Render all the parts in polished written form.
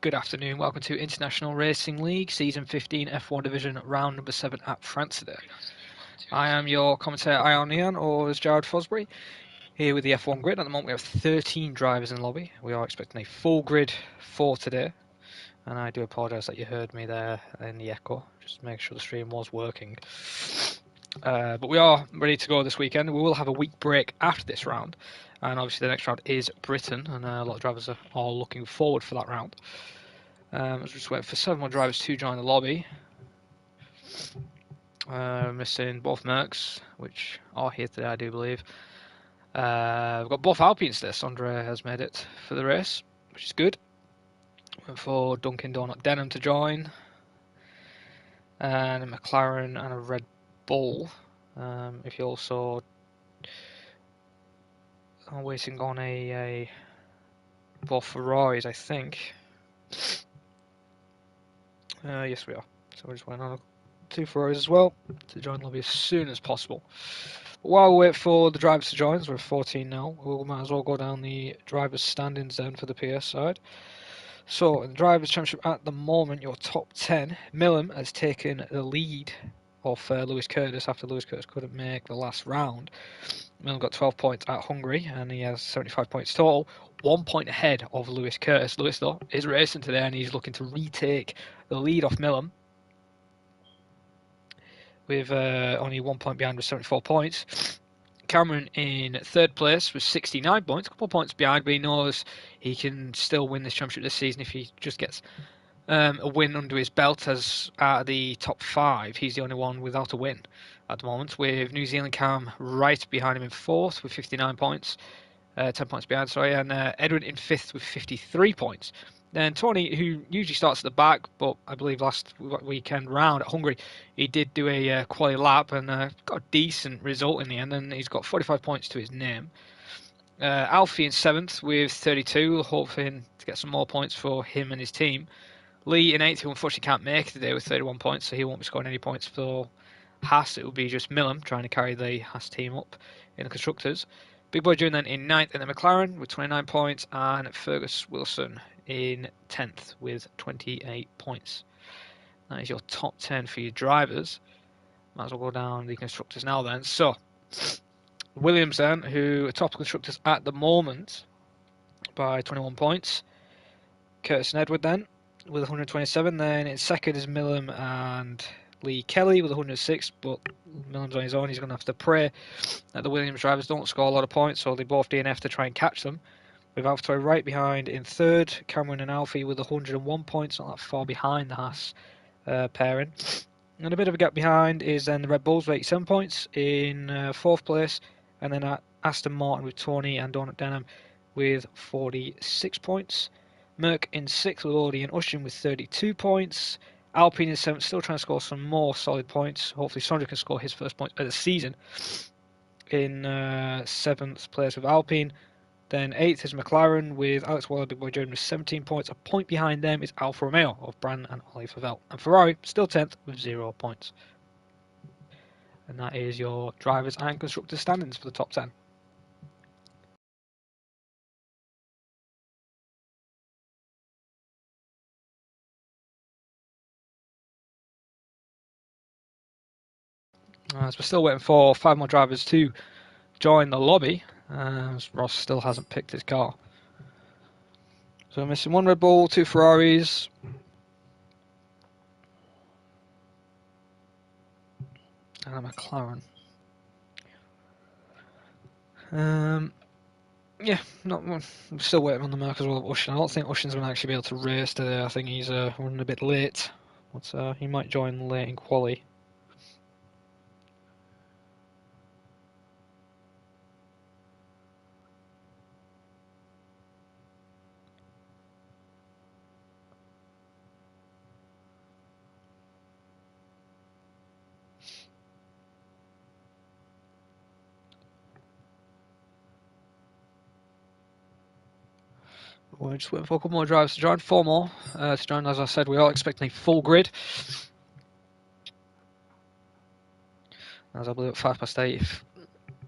Good afternoon, welcome to International Racing League Season 15 F1 Division Round number 7 at France today. I am your commentator Ion Neon, or as Jared Fosbury, here with the F1 grid. At the moment we have 13 drivers in the lobby. We are expecting a full grid for today. And I do apologise that you heard me there in the echo, just to make sure the stream was working. But we are ready to go this weekend. We will have a week break after this round. And obviously the next round is Britain, and a lot of drivers are all looking forward for that round. I'm just waiting for 7 more drivers to join the lobby. Missing both Mercs, which are here today, I do believe. We've got both Alpines today. Sondre has made it for the race, which is good. Waiting for Duncan Donut Denham to join. And a McLaren and a Red Bull. If you also are waiting on a both Ferraris, I think. Yes, we are. So we're just waiting on 2 Ferraris as well to join the lobby as soon as possible. But while we wait for the drivers to join, we're 14 now, we might as well go down the drivers' standings then for the PS side. So, in the Drivers' Championship at the moment, your top 10, Millam has taken the lead of Lewis Curtis after Lewis Curtis couldn't make the last round. Millam got 12 points at Hungary and he has 75 points total, 1 point ahead of Lewis Curtis. Lewis, though, is racing today and he's looking to retake the lead off Millam, with only 1 point behind with 74 points. Cameron in 3rd place with 69 points, a couple of points behind, but he knows he can still win this championship this season if he just gets a win under his belt. As out of the top 5, he's the only one without a win at the moment, with New Zealand Cam right behind him in 4th with 59 points, 10 points behind, and Edwin in 5th with 53 points. Then Tony, who usually starts at the back, but I believe last weekend round at Hungary, he did do a quali lap and got a decent result in the end, and he's got 45 points to his name. Alfie in 7th with 32, hoping to get some more points for him and his team. Lee in 8th, who unfortunately can't make it today with 31 points, so he won't be scoring any points for Haas. It will be just Millam trying to carry the Haas team up in the Constructors. Big Boy June then in 9th in the McLaren with 29 points, and Fergus Wilson in 10th with 28 points. That is your top 10 for your drivers. Might as well go down the Constructors now then. So, Williams then, who are top Constructors at the moment by 21 points. Curtis and Edward then with 127. Then in 2nd is Millam and Lee Kelly with 106, but Millam's on his own. He's going to have to pray that the Williams drivers don't score a lot of points, so they both DNF to try and catch them. With AlphaTauri right behind in 3rd, Cameron and Alfie with 101 points, not that far behind the Haas pairing. And a bit of a gap behind is then the Red Bulls with 87 points in 4th place, and then Aston Martin with Tony and Donut Denham with 46 points. Merck in 6th with Audi and Ushin with 32 points. Alpine in 7th, still trying to score some more solid points. Hopefully Sondre can score his first points of the season. In 7th place with Alpine. Then 8th is McLaren with Alex Waller, Big Boy Jordan with 17 points. A point behind them is Alfa Romeo of Brand and Ollie Favell. And Ferrari still 10th with 0 points. And that is your drivers and constructors standings for the top 10. As we're still waiting for 5 more drivers to join the lobby, Ross still hasn't picked his car. So we're missing 1 Red Bull, 2 Ferraris, and a McLaren. Yeah, I'm still waiting on the Merc as well of Ushin. I don't think Ushin's going to actually be able to race today. I think he's running a bit late, but he might join late in quali. We're just waiting for a couple more drivers to join. 4 more to join. As I said, we are expecting a full grid. As I believe at 8:05, if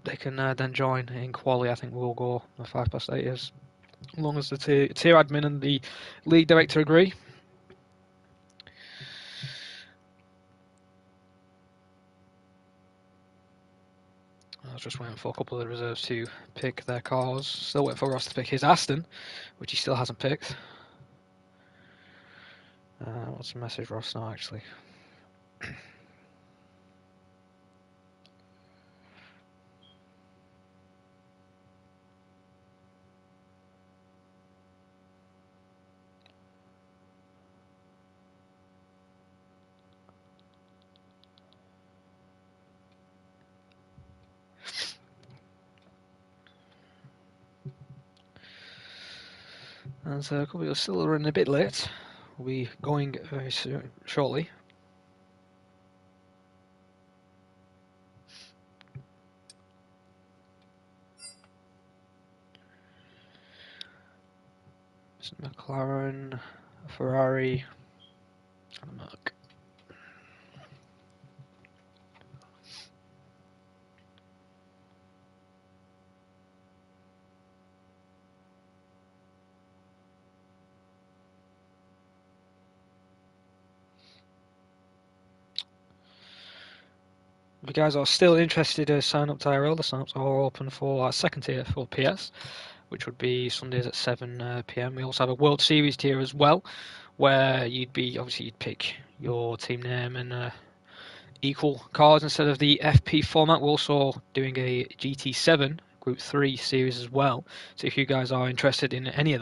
they can then join in quali, I think we'll go at 8:05. as long as the tier admin and the league director agree. I was just waiting for a couple of the reserves to pick their cars. Still waiting for Ross to pick his Aston, which he still hasn't picked. What's the message Ross now, actually? And so a couple of still running a bit late. We'll be going very soon, shortly. McLaren, Ferrari, and a Merc. If you guys are still interested to sign up to IRL, the sign-ups are open for our second tier for PS, which would be Sundays at 7 PM. We also have a World Series tier as well, where you'd pick your team name and equal cars instead of the FP format. We're also doing a GT7 Group 3 series as well. So if you guys are interested in any of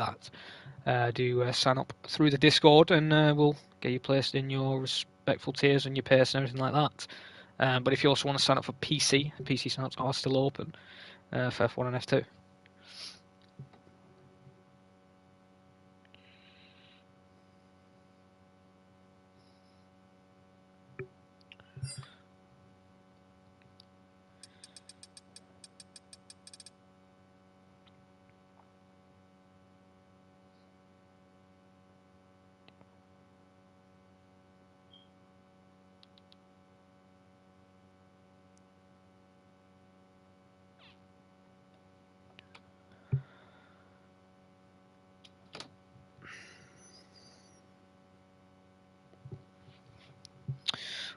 that, do sign up through the Discord and we'll get you placed in your respectful tiers and your pace and everything like that. But if you also want to sign up for PC sign-ups are still open for F1 and F2.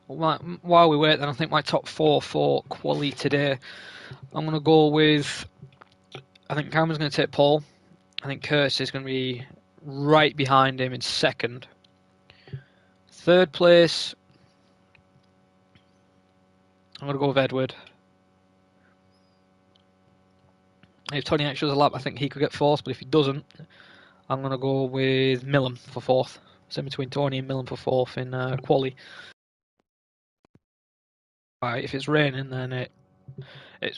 Well, while we wait, then I think my top 4 for quali today, I'm going to go with, I think Cameron's going to take pole. I think Curtis is going to be right behind him in second. Third place, I'm going to go with Edward. If Tony actually does a lap, I think he could get fourth, but if he doesn't, I'm going to go with Millen for fourth. So between Tony and Millen for fourth in quali. Right, if it's raining, then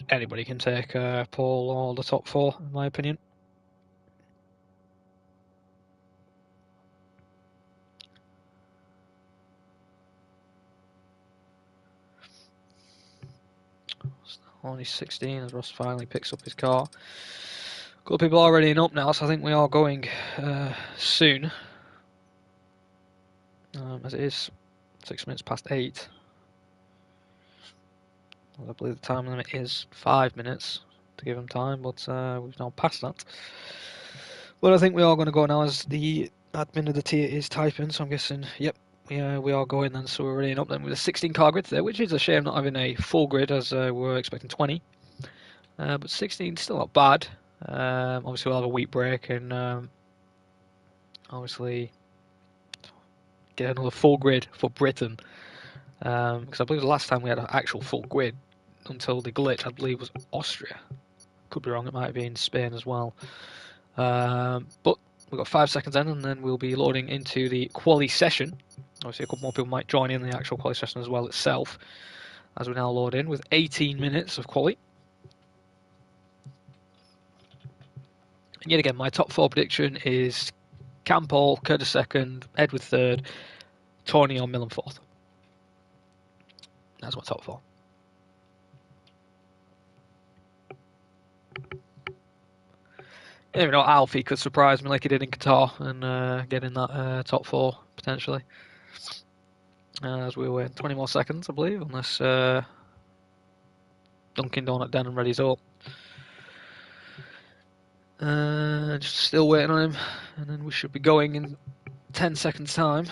anybody can take pole or the top 4, in my opinion. Only 16 as Ross finally picks up his car. A couple of people are already up now, so I think we are going soon. As it is 6 minutes past 8. I believe the time limit is 5 minutes to give them time, but we've now passed that. But I think we are going to go now as the admin of the tier is typing, so I'm guessing, yep, we are going then, so we're ready up then with a 16 car grid there, which is a shame not having a full grid as we were expecting 20. But 16 is still not bad. Obviously we'll have a week break and obviously get another full grid for Britain. Because I believe the last time we had an actual full grid until the glitch, I believe, was Austria. Could be wrong, it might have been Spain as well. But we've got 5 seconds in, and then we'll be loading into the quali session. Obviously, a couple more people might join in the actual quali session as well itself, as we now load in with 18 minutes of quali. And yet again, my top 4 prediction is Cam Paul, Curtis second, Edward third, Tony or Millen fourth. That's my top 4. You never know, Alfie could surprise me like he did in Qatar and get in that top 4 potentially. As we wait 20 more seconds, I believe, unless Dunkin' Donut Den and ready's up. Just still waiting on him, and then we should be going in 10 seconds time.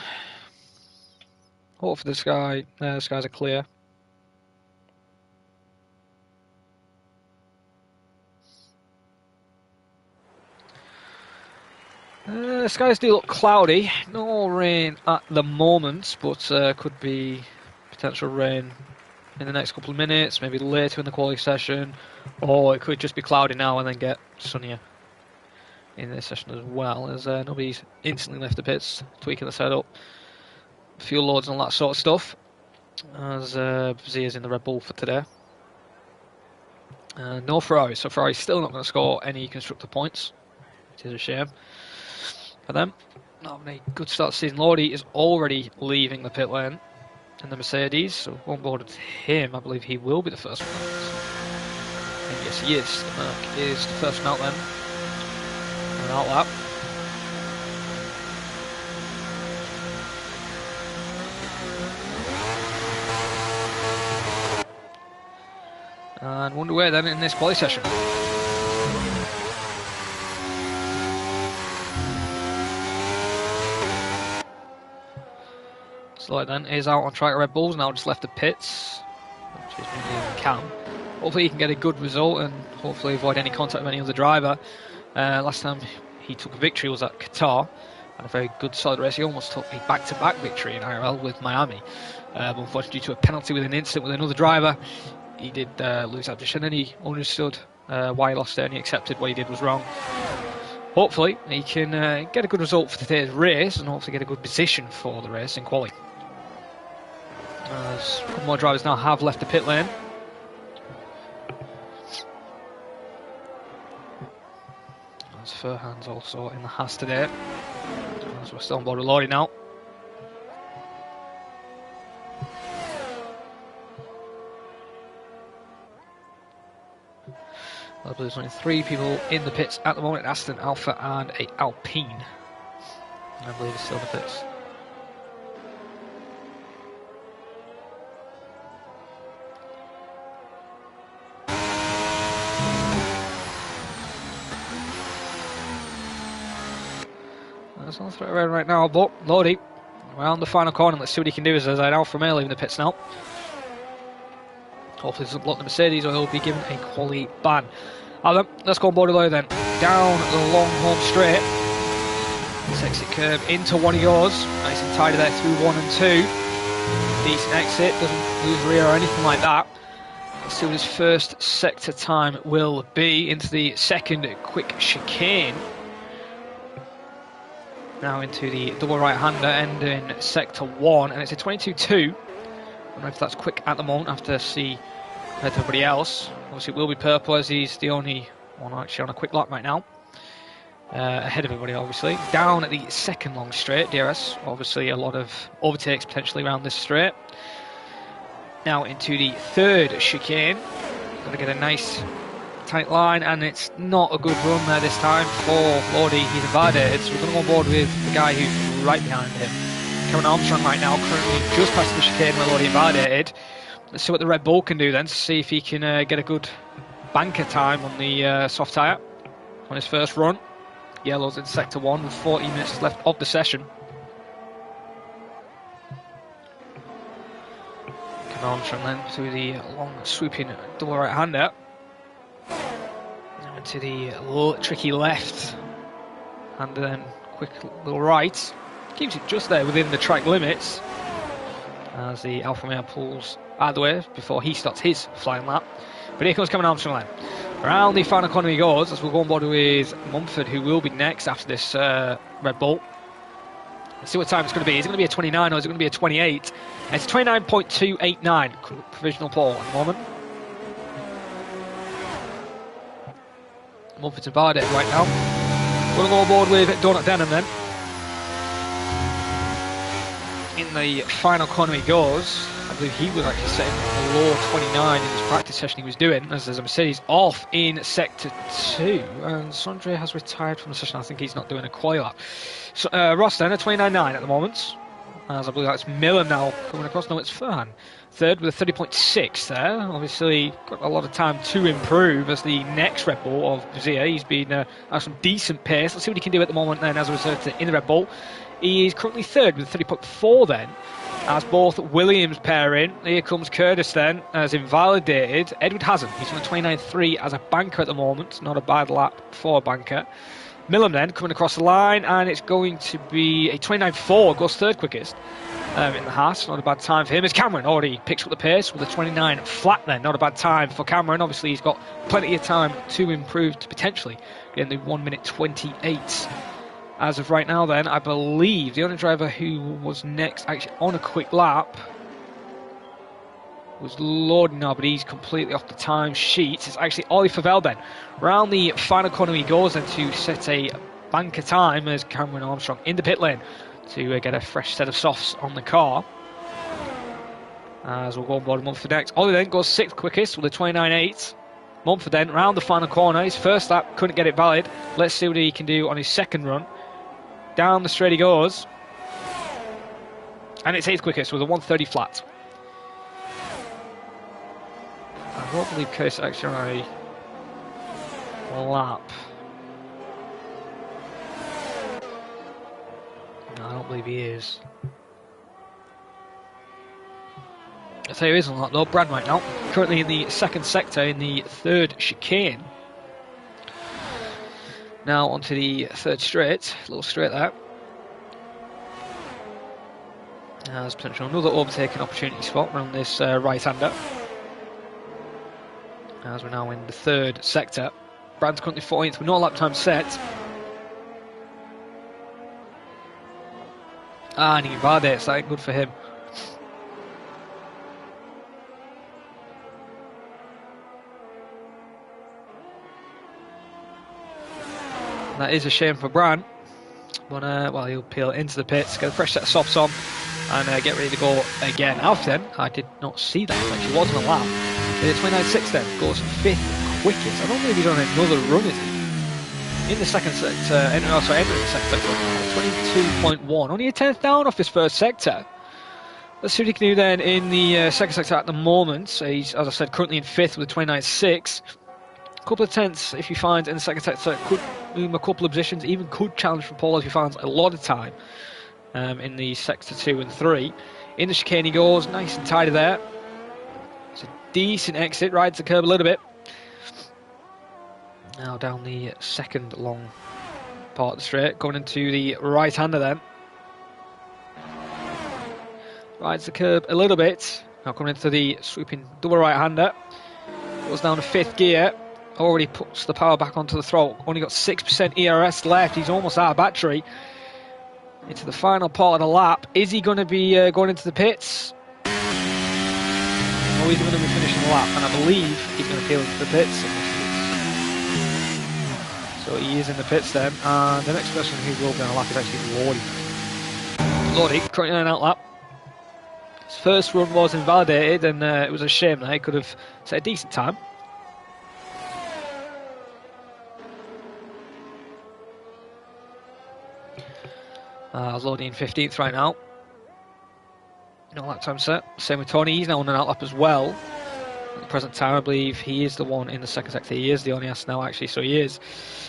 Hopefully the skies are clear. The skies do look cloudy. No rain at the moment, but could be potential rain in the next couple of minutes, maybe later in the quality session, or it could just be cloudy now and then get sunnier in this session as well, as nobody's instantly left the pits, tweaking the setup, fuel loads and all that sort of stuff, as Zia's in the Red Bull for today. No Ferrari, so Ferrari's still not going to score any constructor points, which is a shame for them. Not having a good start to the season. Lodi is already leaving the pit lane in the Mercedes, so on board with him, I believe he will be the first one. And yes, he is. The Merc is the first one out then. And out lap. And underway then in this quality session. So then is out on track at Red Bulls, now just left the pits, which is maybe Cam. Hopefully he can get a good result and hopefully avoid any contact with any other driver. Last time he took a victory was at Qatar, and a very good solid race. He almost took a back-to-back victory in IRL with Miami, but unfortunately due to a penalty with an incident with another driver, he did lose that position, and he understood why he lost it, and he accepted what he did was wrong. Hopefully he can get a good result for today's race and hopefully get a good position for the race in quali. As a couple more drivers now have left the pit lane. As Furhan's also in the Haas today. As we're still on board with Lodi now. I believe there's only 3 people in the pits at the moment: Aston, Alpha and a Alpine. I believe it's still in the pits. That's on the threat around right now, but Lodi around the final corner. Let's see what he can do as an Alfa Romeo leaving the pits now. Hopefully doesn't block the Mercedes or he'll be given a quali ban. Let's go on board with Lodi then. Down the long home straight. Exit curve into one of yours. Nice and tidy there through 1 and 2. Decent exit, doesn't lose rear or anything like that. Let's see what his first sector time will be into the second quick chicane. Now into the double right-hander end in sector 1, and it's a 22.2. I don't know if that's quick at the moment. I have to see compared to everybody else. Obviously it will be purple as he's the only one actually on a quick lap right now. Ahead of everybody obviously. Down at the second long straight, DRS. Obviously a lot of overtakes potentially around this straight. Now into the third chicane. Got to get a nice tight line, and it's not a good run there this time for Lodi. He's invalidated, so we're going to go on board with the guy who's right behind him. Cameron Armstrong right now, currently just past the chicane where Lodi invalidated. Let's see what the Red Bull can do then, to see if he can get a good banker time on the soft tyre on his first run. Yellow's in sector 1 with 40 minutes left of the session. Cameron Armstrong then through the long sweeping double right-hander. Now into the tricky left, and then quick little right. Keeps it just there within the track limits as the Alfa Romeo pulls out of the way before he starts his flying lap. But here comes Cameron Armstrong then. Around the final corner he goes as we'll go on board with Mumford, who will be next after this Red Bull. Let's see what time it's going to be. Is it going to be a 29 or is it going to be a 28? And it's 29.289, provisional pole at the moment. Mumford's invalidated right now. We're going to go on board with Donut Denham then. In the final corner he goes. I believe he was actually setting a low 29 in his practice session he was doing, as there's a Mercedes off in sector 2, and Sondre has retired from the session. I think he's not doing a quali lap. So, Ross then, a 29.9 at the moment. as I believe that's Miller now coming across. No, it's Furhan. Third with a 30.6 there. Obviously got a lot of time to improve as the next Red Bull of Brazil. He's been has some decent pace. Let's see what he can do at the moment then as a result in the Red Bull. He is currently third with a 30.4 then. As both Williams pair in. Here comes Curtis then, as invalidated. Edward hasn't. He's on a 29.3 as a banker at the moment. Not a bad lap for a banker. Millam then coming across the line, and it's going to be a 29.4, goes third quickest in the Haas. Not a bad time for him. As Cameron already picks up the pace with a 29 flat then. Not a bad time for Cameron. Obviously he's got plenty of time to improve to potentially get in the 1 minute 28. As of right now then, I believe the only driver who was next actually on a quick lap was Lord now, but he's completely off the time sheet. It's actually Ollie Favell then. Round the final corner he goes then to set a banker time as Cameron Armstrong in the pit lane to get a fresh set of softs on the car. As we'll go on board Mumford next. Ollie then goes 6th quickest with a 29.8. Mumford then round the final corner. His first lap couldn't get it valid. Let's see what he can do on his second run. Down the straight he goes. And it's 8th quickest with a 130 flat. I don't believe Curtis actually on a lap. No, I don't believe he is. I'll tell you who is on that though, Brad right now. Currently in the second sector in the third chicane. Now onto the third straight, little straight there. There's potential another overtaking opportunity spot around this right-hander. As we're now in the third sector. Brad's currently 14th with no lap time set. And he invalidates that, good for him. That is a shame for Brad. But well, he'll peel into the pits, get a fresh set of softs on, and get ready to go again. Alfred, I did not see that, like he wasn't a lap. 29.6 then, goes 5th quickest. I don't believe he's on another run, is he? In the second sector, entering the second sector, 22.1. Only a 10th down off his first sector. Let's see what he can do then in the second sector at the moment. So he's, as I said, currently in 5th with a 29.6. A couple of tenths if he finds in the second sector, could move a couple of positions, even could challenge for pole if he finds a lot of time in the sector 2 and 3. In the chicane he goes, nice and tidy there. It's a decent exit, rides the curb a little bit. Now down the second long part of the straight, going into the right-hander then. Rides the curb a little bit. Now coming into the swooping double right-hander. Goes down to 5th gear. Already puts the power back onto the throttle. Only got 6% ERS left. He's almost out of battery. Into the final part of the lap. Is he going to be going into the pits? Or is he going to be finishing the lap? And I believe he's going to peel into the pits. So he is in the pits then. And the next person who will be on the lap is actually Lordy. Lordy, currently on an out lap. His first run was invalidated, and it was a shame that he could have set a decent time. Lordy in 15th right now. No lap time set. Same with Tony, he's now on an out lap as well. At the present time, I believe he is the one in the second sector. He is the only ass now, actually, so he is.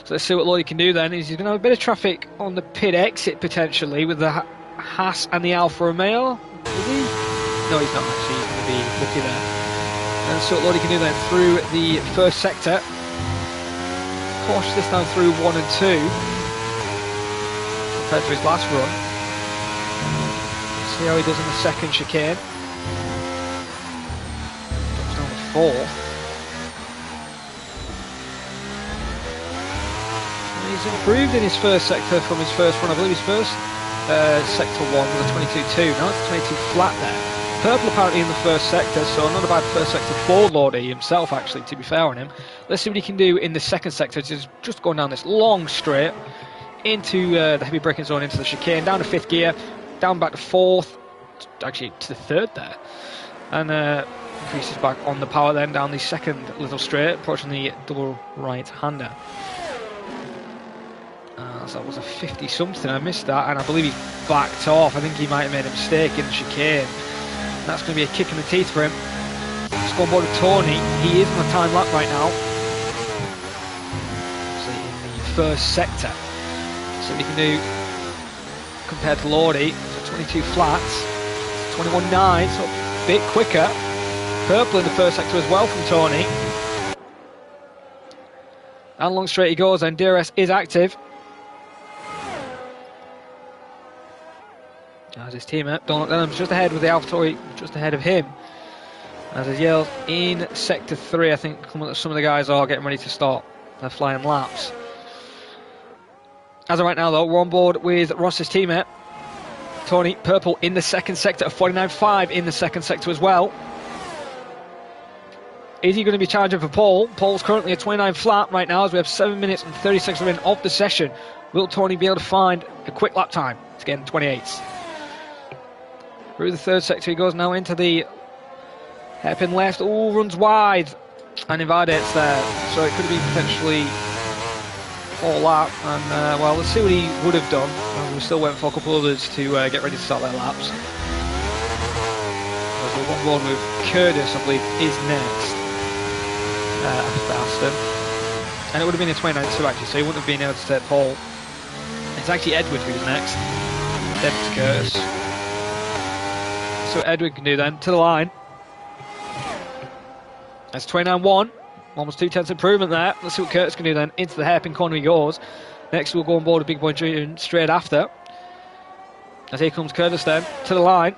So let's see what Lordy can do then. He's going to have a bit of traffic on the pit exit, potentially, with the Haas and the Alfa Romeo. Is he? No, he's not, actually. He's going to be lucky there. And so what Lordy can do then through the first sector. Cautious this time through 1 and 2. Compared to his last run. See how he does in the second chicane. Drops down to 4th. And he's improved in his first sector from his first run. I believe his first sector 1 was a 22.2. Now it's a 22 flat there. Purple apparently in the first sector, so not a bad first sector for Lordy himself, actually, to be fair on him. Let's see what he can do in the second sector, just going down this long straight into the heavy braking zone, into the chicane, down to 5th gear, down back to 4th, actually to the 3rd there, and increases back on the power then down the second little straight, approaching the double right-hander. That was a 50 something. I missed that, and I believe he's backed off. I think he might have made a mistake in the chicane. That's going to be a kick in the teeth for him. Let's go on board with Tony. He is on the time lap right now. So in the first sector. So he can do compared to Lordy. So 22 flats, 21.9, so a bit quicker. Purple in the first sector as well from Tony. And long straight he goes, and DRS is active. As his teammate, Donald Denham's just ahead with the AlphaTauri, just ahead of him. As his yells in sector 3, I think some of the guys are getting ready to start their flying laps. As of right now though, we're on board with Ross's teammate, Tony. Purple in the second sector, a 49.5 in the second sector as well. Is he going to be challenging for pole? Pole's currently a 29 flat right now as we have 7 minutes and 30 seconds remaining of the session. Will Tony be able to find a quick lap time to get in 28s? Through the third sector he goes now into the hairpin left. Oh, runs wide and invalidates there. So it could have been potentially all lap. And well, let's see what he would have done. We're still waiting for a couple others to get ready to start their laps. As we're on board with Curtis, I believe, is next. After Aston, and it would have been a 29.2 actually, so he wouldn't have been able to take pole. It's actually Edward who's next, then to Curtis. So Edward can do then to the line. That's 29.1, almost 2/10 improvement there. Let's see what Curtis can do then. Into the hairpin corner he goes. Next we'll go on board with Big Boy June straight after. As here comes Curtis then to the line.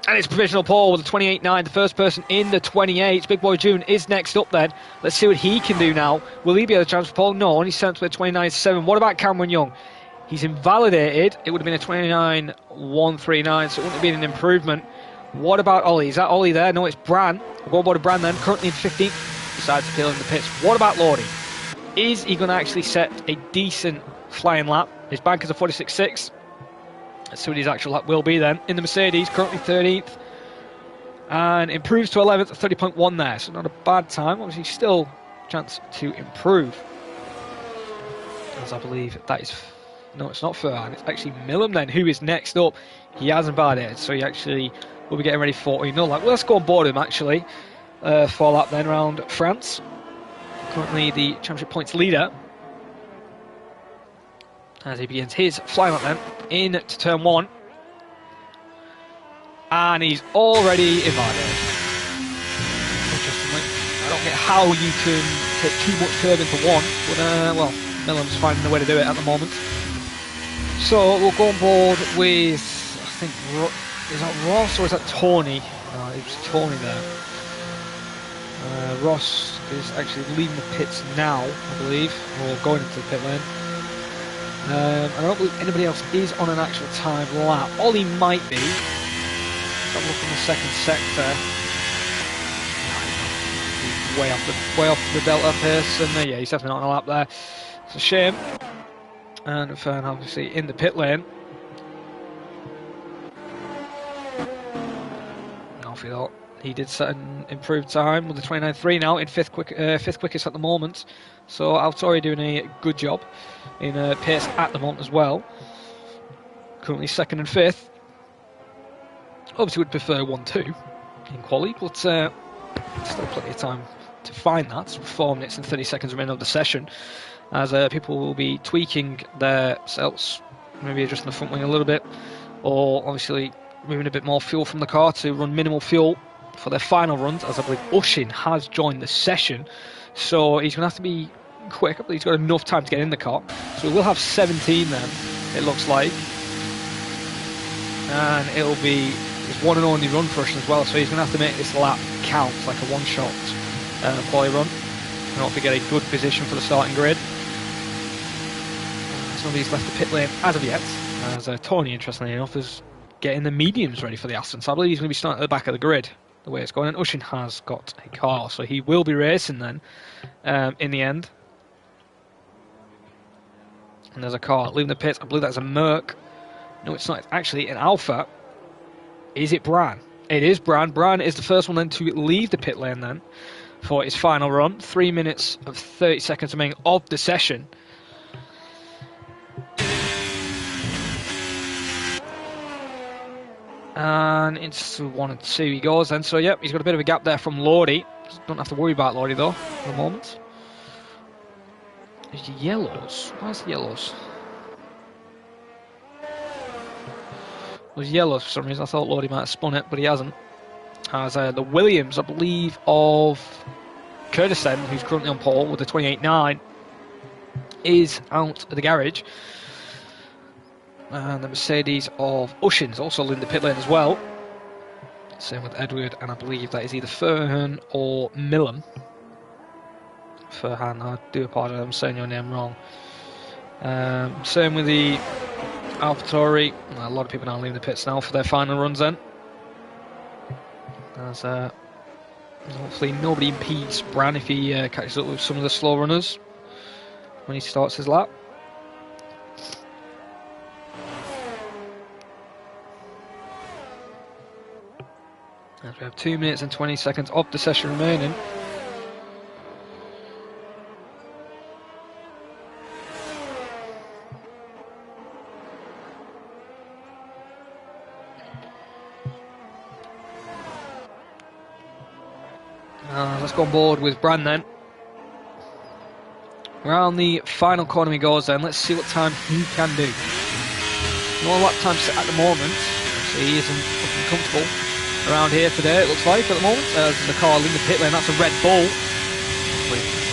And it's provisional pole with a 28.9, the first person in the 28. Big Boy June is next up then. Let's see what he can do now. Will he be able to chance for pole? No, only sent with a 29.7. What about Cameron Young? He's invalidated. It would have been a 29.139, so it wouldn't have been an improvement. What about Ollie? Is that Ollie there? No, it's Bran. We'll go on board with Bran then, currently in 15th. Decides to peel in the pits. What about Lordy? Is he going to actually set a decent flying lap? His bank is a 46.6. Let's see what his actual lap will be then. In the Mercedes, currently 13th. And improves to 11th, 30.1 there. So not a bad time. Obviously still a chance to improve. As I believe that is... No, it's not Ferran. It's actually Millum then, who is next up. He hasn't invalidated, so he actually will be getting ready for no lap. Well, let's go on board him actually. For lap then around France. Currently the championship points leader. As he begins his flying lap then into turn 1. And he's already invalidated. Interestingly, I don't get how you can take too much curb into one, but well, Millam's finding a way to do it at the moment. So we'll go on board with, I think, is that Ross or is that Tony? No, it was Tony there. Ross is actually leaving the pits now, I believe, or going into the pit lane. I don't believe anybody else is on an actual time lap. Ollie might be. Let's have a look in the second sector. Way off the Delta pace, and yeah, he's definitely not on a lap there. It's a shame. And Fern obviously in the pit lane. Off he thought. He did set an improved time with the 29.3 now in fifth quickest at the moment. So AlphaTauri doing a good job in pace at the moment as well. Currently second and fifth. Obviously would prefer 1-2 in quali, but still plenty of time to find that. 4 minutes and 30 seconds remaining of the session, as people will be tweaking their setups, maybe adjusting the front wing a little bit, or obviously moving a bit more fuel from the car to run minimal fuel for their final runs, as I believe Ushin has joined the session, so he's going to have to be quick. I believe he's got enough time to get in the car, so we'll have 17 then, it looks like, and it'll be his one and only run for Ushin as well, so he's going to have to make this lap count like a one-shot quali run, and hopefully get a good position for the starting grid. Nobody's left the pit lane as of yet, as Tony, interestingly enough, is getting the mediums ready for the Aston, so I believe he's going to be starting at the back of the grid the way it's going, and Ushin has got a car, so he will be racing then in the end. And there's a car leaving the pits. I believe that's a Merc. No, it's not. It's actually an Alpha. Is it Bran? It is Bran. Bran is the first one then to leave the pit lane then for his final run. 3 minutes of 30 seconds remaining of the session. And into 1 and 2 he goes then. So, yep, he's got a bit of a gap there from Lordy. Don't have to worry about Lordy, though, for the moment. There's the yellows. Where's the yellows? There's yellows for some reason. I thought Lordy might have spun it, but he hasn't. As the Williams, I believe, of Kurdistan, who's currently on pole with the 28.9, is out of the garage. And the Mercedes of Ushins also in the pit lane as well. Same with Edward, and I believe that is either Furhan or Millam. Furhan, I do apologise, I'm saying your name wrong. Same with the AlphaTauri. A lot of people now leaving the pits now for their final runs then. As hopefully nobody impedes Bran if he catches up with some of the slow runners when he starts his lap. As we have 2 minutes and 20 seconds of the session remaining. Let's go on board with Bran then. Around the final corner he goes then. Let's see what time he can do. No lap time set at the moment, so he isn't looking comfortable around here today, it looks like, at the moment. There's a car in the pit lane, that's a Red Bull.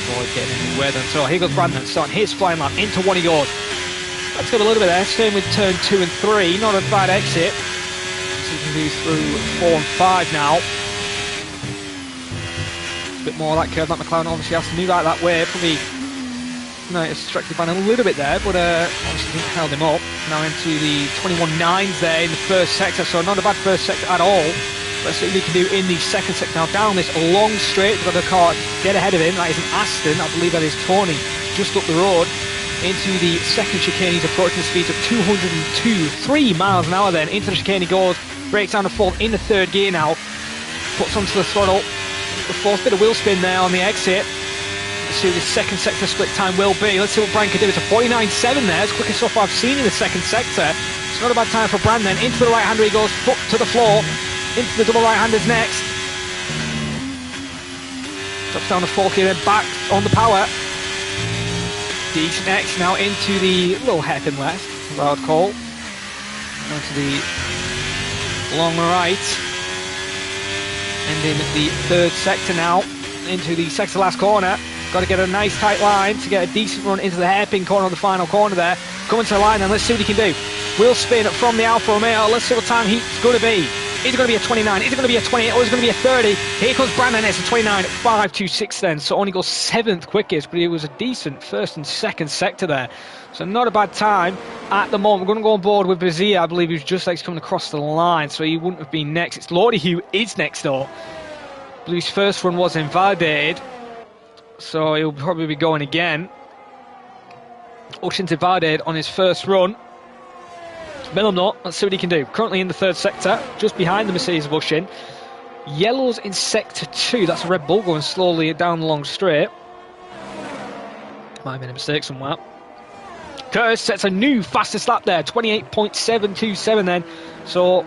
Avoid getting anywhere then. So here goes Brandon, starting his flying lap. Into 1 he goes. Let's go a little bit there. Same with turn 2 and 3. Not a bad exit. So we can do through 4 and 5 now. A bit more of that curve. That McLaren obviously has to move out that way. Probably, you know, it's distracted by a little bit there, but obviously held him up. Now into the 21.9s there in the first sector. So not a bad first sector at all. Let's see what he can do in the second sector. Now down this long straight, we've got the car dead ahead of him. That is an Aston, I believe that is Tony, just up the road. Into the second chicane, he's approaching the speeds of 202, 3 miles an hour then. Into the chicane he goes, brakes down the fall in the third gear now. Puts onto the throttle. The fourth bit of wheel spin there on the exit. Let's see what the second sector split time will be. Let's see what Brian can do. It's a 49.7 there, as quick as so far I've seen in the second sector. It's not a bad time for Brand then. Into the right-hander he goes, foot to the floor. Into the double right-handers next. Drops down the fork here, then back on the power. Decent X now into the little hairpin left, as I would call. Down to the long right. And in the third sector now, into the sector last corner. Got to get a nice tight line to get a decent run into the hairpin corner of the final corner there. Coming to the line, and let's see what he can do. Wheel spin from the Alfa Romeo. Let's see what time he's going to be. Is it going to be a 29? Is it going to be a 28? Or is it going to be a 30? Here comes Brandon. It's a 29.526 then. So only goes 7th quickest, but it was a decent first and second sector there. So not a bad time at the moment. We're going to go on board with Bazia. I believe he was just like coming across the line, so he wouldn't have been next. It's Lordy who is next though. I believe his first run was invalidated, so he'll probably be going again. Ocean's invalidated on his first run. Millam though, let's see what he can do. Currently in the third sector, just behind the Mercedes of Ushin. Yellow's in sector 2, that's a Red Bull going slowly down the long straight. Might have been a mistake somewhere. Curtis sets a new fastest lap there, 28.727 then. So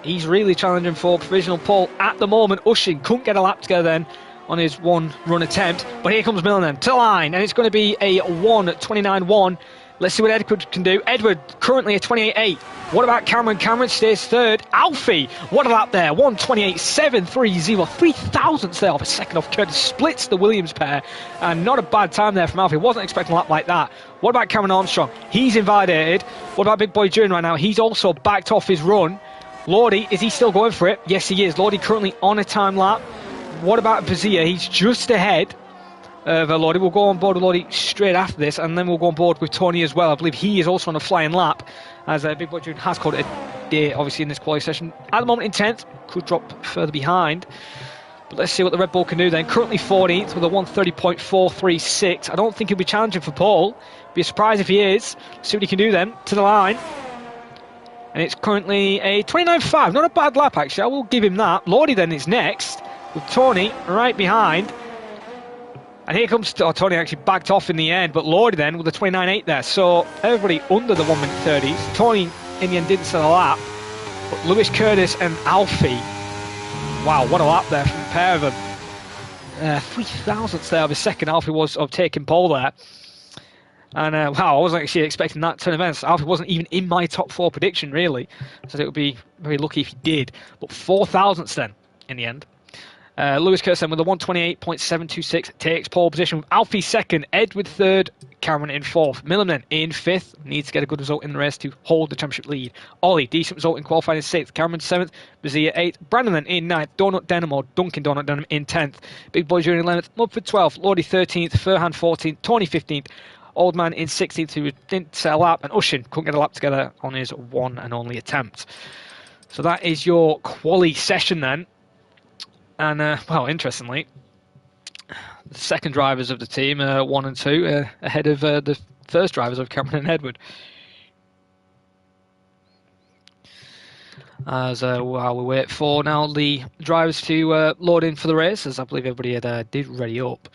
he's really challenging for provisional pole at the moment. Ushin couldn't get a lap together then on his one run attempt. But here comes Millam then to the line, and it's going to be a 1:29.1. Let's see what Edward can do. Edward currently a 28.8. What about Cameron? Cameron stays third. Alfie, what a lap there. 1:28.730. 3 thousandths there off a second off Curtis. Splits the Williams pair. And not a bad time there from Alfie. Wasn't expecting a lap like that. What about Cameron Armstrong? He's invalidated. What about Big Boy June right now? He's also backed off his run. Lordy, is he still going for it? Yes, he is. Lordy currently on a time lap. What about Bazia? He's just ahead of Lordy. We'll go on board with Lordy straight after this, and then we'll go on board with Tony as well. I believe he is also on a flying lap, as Big Boy June has called it a day, obviously, in this quality session. At the moment in 10th, could drop further behind. But let's see what the Red Bull can do then. Currently 14th with a 1:30.436. I don't think he'll be challenging for pole. Be a surprise if he is. Let's see what he can do then. To the line. And it's currently a 29.5. Not a bad lap, actually. I will give him that. Lordy then is next, with Tony right behind. And here comes Tony, actually backed off in the end, but Lordy then with a 29.8 there. So everybody under the 1:30s. Tony in the end didn't set a lap. But Lewis Curtis and Alfie, wow, what a lap there from the pair of them. 3,000ths there of a second. Alfie was of taking pole there. And wow, I wasn't actually expecting that turn of events. Alfie wasn't even in my top 4 prediction, really. So it would be very lucky if he did. But 4,000ths then, in the end. Lewis Curtis then with a 128.726 takes pole position with Alfie second, Edward third, Cameron in fourth. Millen then in fifth, needs to get a good result in the race to hold the championship lead. Ollie, decent result in qualifying in sixth, Cameron seventh, Bazia eighth, Brandon then in ninth, Donut Denham or Duncan Donut Denham in 10th, Big Boy Jr. in 11th, Mudford 12th, Lordy 13th, Furhan 14th, Tony 15th, Old Man in 16th who didn't set a lap, and Ushin couldn't get a lap together on his one and only attempt. So that is your quali session then. And, well, interestingly, the second drivers of the team, 1 and 2, ahead of the first drivers of Cameron and Edward. As while we wait for now the drivers to load in for the race, as I believe everybody did ready up.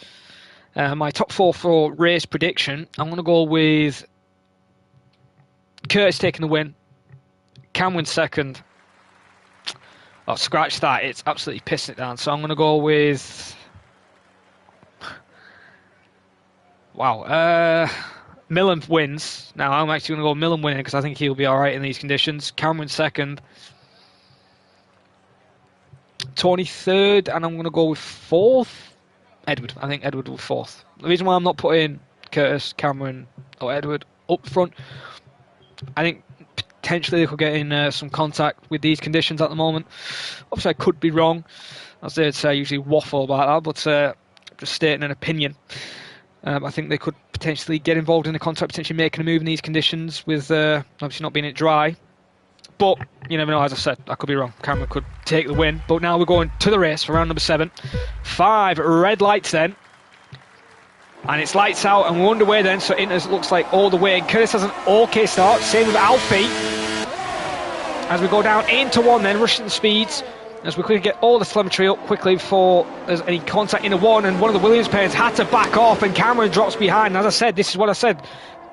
My top 4 for race prediction, I'm going to go with Curtis taking the win, Cameron second. Oh, scratch that. It's absolutely pissing it down. So I'm going to go with... Wow. Millen wins. Now, I'm actually going to go Millen winning because I think he'll be all right in these conditions. Cameron second. Tony third. And I'm going to go with fourth. Edward. I think Edward will fourth. The reason why I'm not putting Curtis, Cameron or Edward up front, I think potentially they could get in some contact with these conditions at the moment. Obviously, I could be wrong. As they'd say, I usually waffle about that, but just stating an opinion. I think they could potentially get involved in the contact, potentially making a move in these conditions with obviously not being it dry. But you never know, as I said, I could be wrong. Cameron could take the win. But now we're going to the race for round number 7. 5 red lights then. And it's lights out and we're underway then, so Inters looks like all the way. Curtis has an okay start, same with Alfie. As we go down into 1 then, rushing the speeds. As we quickly get all the telemetry up quickly before there's any contact in the 1. And one of the Williams pairs had to back off and Cameron drops behind. And as I said, this is what I said.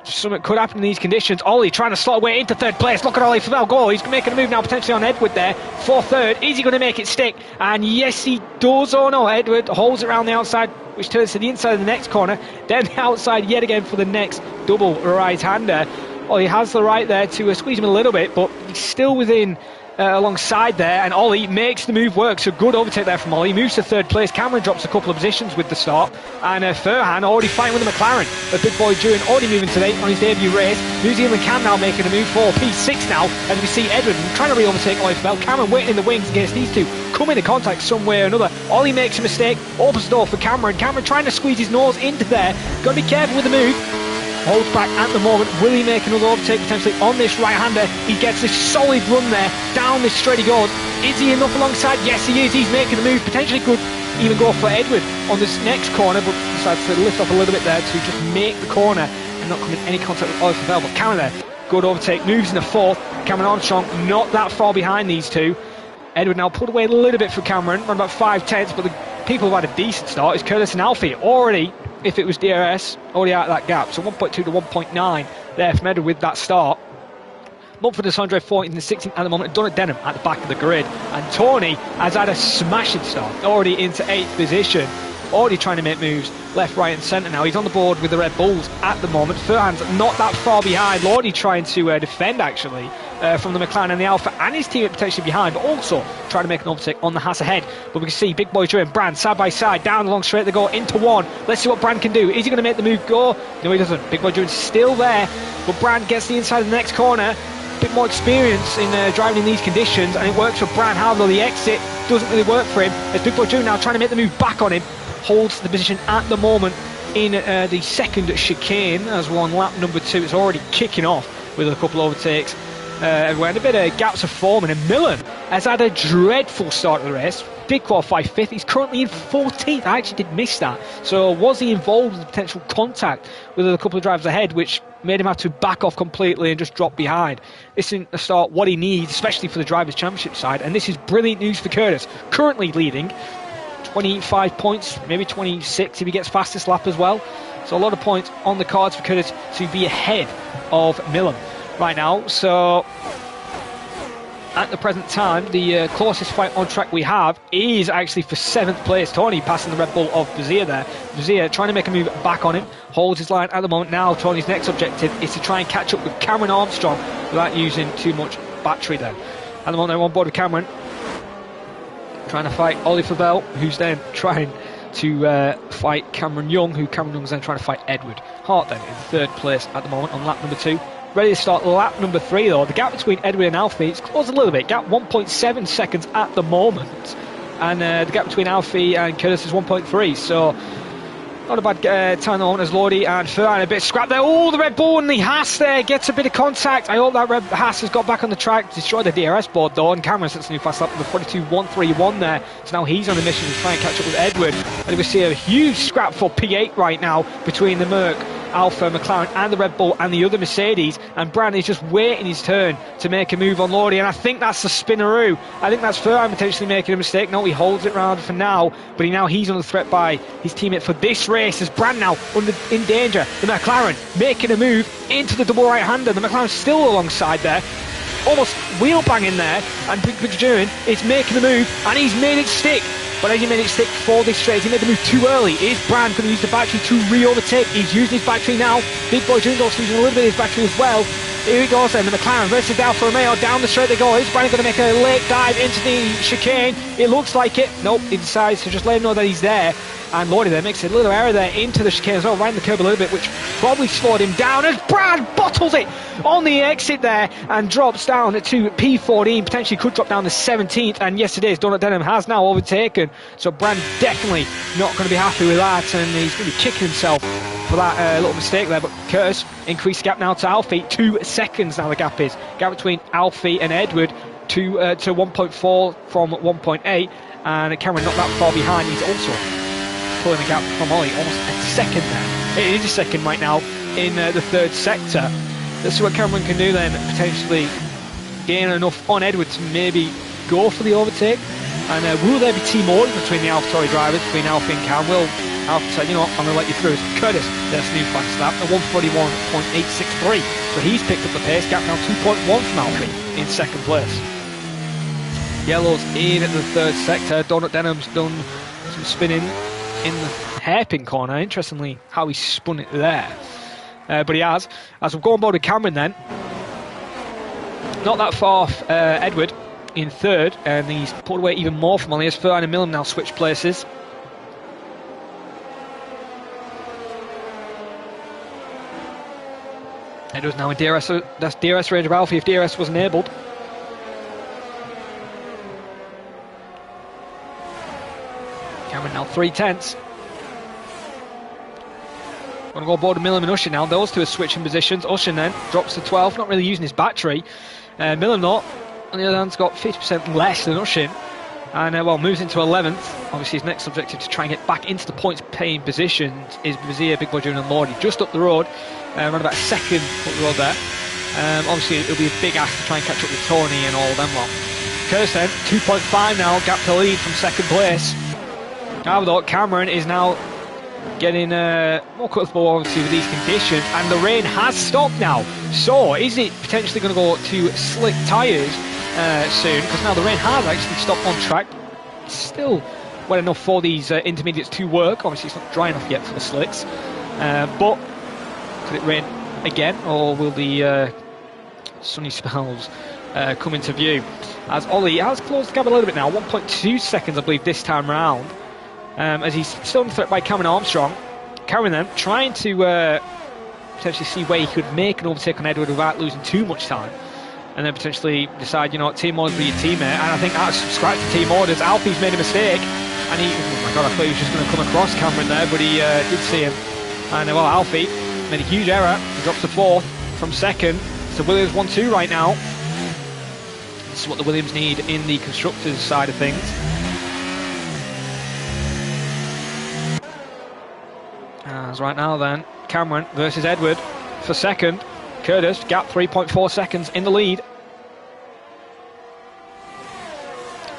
Something could happen in these conditions. Ollie trying to slot away into 3rd place. Look at Ollie Favell go. He's making a move now potentially on Edward there for 3rd. Is he going to make it stick? And yes, he does. Oh no, Edward holds it around the outside, which turns to the inside of the next corner. Then the outside yet again for the next double right-hander. Ollie has the right there to squeeze him a little bit, but he's still within alongside there, and Ollie makes the move work. So good overtake there from Ollie. He moves to 3rd place. Cameron drops a couple of positions with the start, and Furhan already fighting with the McLaren. The Big Boy June already moving today on his debut race. New Zealand Cam now making a move for P6 now, as we see Edward trying to re-overtake Ollie Fell. Cameron waiting in the wings against these two, come into contact some way or another. Ollie makes a mistake, opens the door for Cameron. Cameron trying to squeeze his nose into there. Got to be careful with the move. Holds back at the moment. Will he make another overtake potentially on this right-hander? He gets this solid run there. Down this straight he goes. Is he enough alongside? Yes, he is. He's making the move. Potentially could even go for Edward on this next corner, but decides to lift off a little bit there to just make the corner and not come in any contact with Ollie Favell. But Cameron there, good overtake. Moves in the 4th. Cameron Armstrong not that far behind these two. Edward now pulled away a little bit for Cameron, around about 5/10, but the people who've had a decent start is Curtis and Alfie. Already, if it was DRS, already out of that gap. So 1.2 to 1.9 there from Edward with that start. Mumford and Sandre 14th and 16th at the moment. Donut Denham at the back of the grid. And Tony has had a smashing start, already into 8th position. Already trying to make moves left, right and centre now. He's on the board with the Red Bulls at the moment. Furhan's not that far behind. Lordy trying to defend actually from the McLaren and the Alpha and his team potentially behind, but also trying to make an overtake on the Haas ahead. But we can see Big Boy Joe and Brand side by side, down the long straight they go into 1. Let's see what Brand can do. Is he going to make the move go? No, he doesn't. Big Boy Joe still there, but Brand gets the inside of the next corner. Bit more experience in driving in these conditions, and it works for Brand. However, the exit doesn't really work for him, as Big Boy Joe now trying to make the move back on him. Holds the position at the moment in the second chicane, as we're on lap number 2. It's already kicking off with a couple of overtakes everywhere, and a bit of gaps of forming. And Millen has had a dreadful start of the race. Did qualify 5th. He's currently in 14th. I actually did miss that. So was he involved with potential contact with a couple of drivers ahead, which made him have to back off completely and just drop behind? This isn't a start what he needs, especially for the Drivers' Championship side. And this is brilliant news for Curtis. Currently leading 25 points, maybe 26 if he gets fastest lap as well. So a lot of points on the cards for Curtis to be ahead of Millen right now. So at the present time, the closest fight on track we have is actually for 7th place. Tony passing the Red Bull of Brazier there. Brazier trying to make a move back on him, holds his line at the moment. Now Tony's next objective is to try and catch up with Cameron Armstrong without using too much battery then. At the moment they're on board with Cameron, trying to fight Ollie Favell, who's then trying to fight Cameron Young, who Cameron Young's then trying to fight Edward Hart then in 3rd place at the moment on lap number 2. Ready to start lap number 3 though. The gap between Edward and Alfie, it's closed a little bit. Gap 1.7 seconds at the moment. And the gap between Alfie and Curtis is 1.3. So not a bad time on as Lordy and Furlan a bit scrap there. Oh, the Red Bull and the Haas there gets a bit of contact. I hope that Red Haas has got back on the track. Destroyed the DRS board though, and Cameron sets a new fast lap number 42.131 there. So now he's on a mission to try and catch up with Edward. And we see a huge scrap for P8 right now between the Merc, Alpha, McLaren and the Red Bull and the other Mercedes, and Brand is just waiting his turn to make a move on Lordy, and I think that's the spinneroo. I think that's Furlan potentially making a mistake. No, he holds it round for now, but he's under threat by his teammate for this race as Brand now in danger. The McLaren making a move into the double right-hander. The McLaren's still alongside there, almost wheel banging there, and Big June is making the move and he's made it stick. But as he made it stick for this straight, he made the move too early. Is Brand going to use the battery to re-overtake? He's using his battery now. Big Boy Junior's also using a little bit of his battery as well. Here he goes then, the McLaren versus the Alfa Romeo. Down the straight they go. Is Brand going to make a late dive into the chicane? It looks like it. Nope, he decides to just let him know that he's there. And Lordy there makes a little error there into the chicane as well, right in the curb a little bit, which probably slowed him down as Brad bottles it on the exit there and drops down to P14, potentially could drop down to 17th, and yes it is, Donut Denham has now overtaken, so Brad definitely not going to be happy with that, and he's going to be kicking himself for that little mistake there. But Curtis increased gap now to Alfie, 2 seconds now the gap is. Gap between Alfie and Edward to 1.4 from 1.8, and Cameron not that far behind. He's also pulling the gap from Ollie, almost a second there. It is a second right now in the 3rd sector. Let's see what Cameron can do then, potentially gain enough on Edward to maybe go for the overtake. And will there be team orders between the AlphaTauri drivers, between Alfie and Cam? Will Alpha say, you know what, I'm going to let you through. It's Curtis, there's a new fast lap at 141.863. So he's picked up the pace, gap now 2.1 from Alfie in 2nd place. Yellow's in the 3rd sector. Donut Denham's done some spinning in the hairpin corner. Interestingly how he spun it there, but he has. As we've gone board with Cameron then, not that far off Edward in 3rd, and he's pulled away even more from Ollie as Furlan and Millam now switch places. Edward's now in DRS, so that's DRS range of Alfie if DRS was enabled. Cameron now 3/10. Going to go aboard Millam and Usher now. Those two are switching positions. Usher then drops to 12th, not really using his battery. Millam not, on the other hand, has got 50% less than Usher. And well, moves into 11th. Obviously his next objective to try and get back into the points paying positions is Brazier, Big Boy Junior and Lordy. Just up the road, around about 2nd up the road there. Obviously it'll be a big ask to try and catch up with Tony and all of them lot. Curtis then, 2.5 now, gap to lead from 2nd place. However though, Cameron is now getting more comfortable obviously with these conditions, and the rain has stopped now. So is it potentially going to go to slick tyres soon? Because now the rain has actually stopped on track. It's still wet enough for these intermediates to work. Obviously it's not dry enough yet for the slicks, but could it rain again, or will the sunny spells come into view? As Ollie has closed the gap a little bit now, 1.2 seconds I believe this time round. As he's still under threat by Cameron Armstrong. Cameron then trying to potentially see where he could make an overtake on Edward without losing too much time, and then potentially decide, you know what, team orders for your teammate. And I think that's subscribed to team orders. Alfie's made a mistake, and he, oh my god, I thought he was just going to come across Cameron there, but he did see him. And well, Alfie made a huge error. He drops to 4th from 2nd. So Williams 1-2 right now. This is what the Williams need in the constructors side of things. As right now then, Cameron versus Edward for 2nd. Curtis, gap 3.4 seconds in the lead.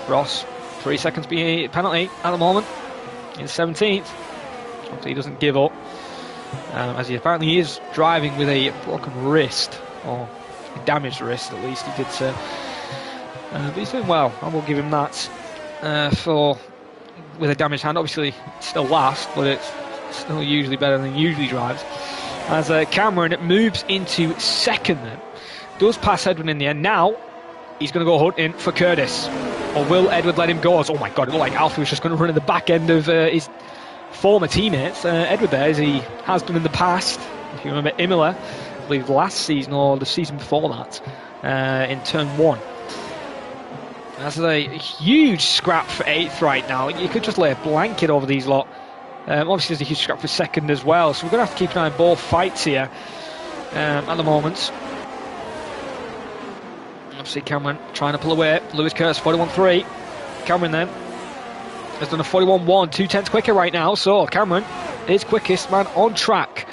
Ross, 3 seconds penalty at the moment in 17th. Hopefully he doesn't give up, as he apparently is driving with a broken wrist, or a damaged wrist at least, he did say. But he's doing well, I will give him that. With a damaged hand, obviously it's still last, but it's still usually better than he usually drives. As Cameron moves into second then. Does pass Edward in the end. Now he's going to go hunting for Curtis. Or will Edward let him go? Oh my god, it looked like Alfie was just going to run at the back end of his former teammates. Edward there, as he has done in the past. If you remember Imola, I believe last season or the season before that, in turn 1. That's a huge scrap for 8th right now. You could just lay a blanket over these lot. Obviously there's a huge scrap for 2nd as well, so we're going to have to keep an eye on both fights here at the moment. Obviously Cameron trying to pull away. Lewis Curtis 41.3. Cameron then has done a 41.1, 2/10 quicker right now, so Cameron is quickest man on track.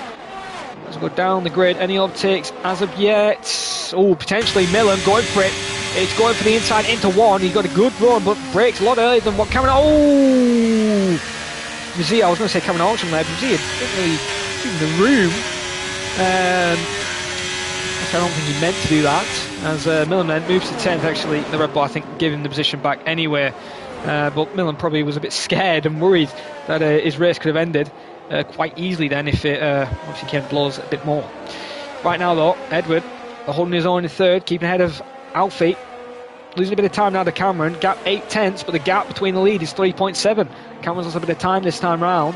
Let's go down the grid. Any overtakes as of yet? Oh, potentially Millen going for it. It's going for the inside into 1. He got a good run, but breaks a lot earlier than what Cameron. Oh! Mazia, I was going to say Cameron Armstrong there, but Mazia didn't really give him the room. I don't think he meant to do that. As Millen then moves to 10th, actually, the Red Bull, I think, gave him the position back anyway. But Millen probably was a bit scared and worried that his race could have ended quite easily then if it obviously came blows a bit more. Right now, though, Edward holding his own in 3rd, keeping ahead of Alfie. Losing a bit of time now to Cameron. Gap 8/10, but the gap between the lead is 3.7. Cameron's lost a bit of time this time round.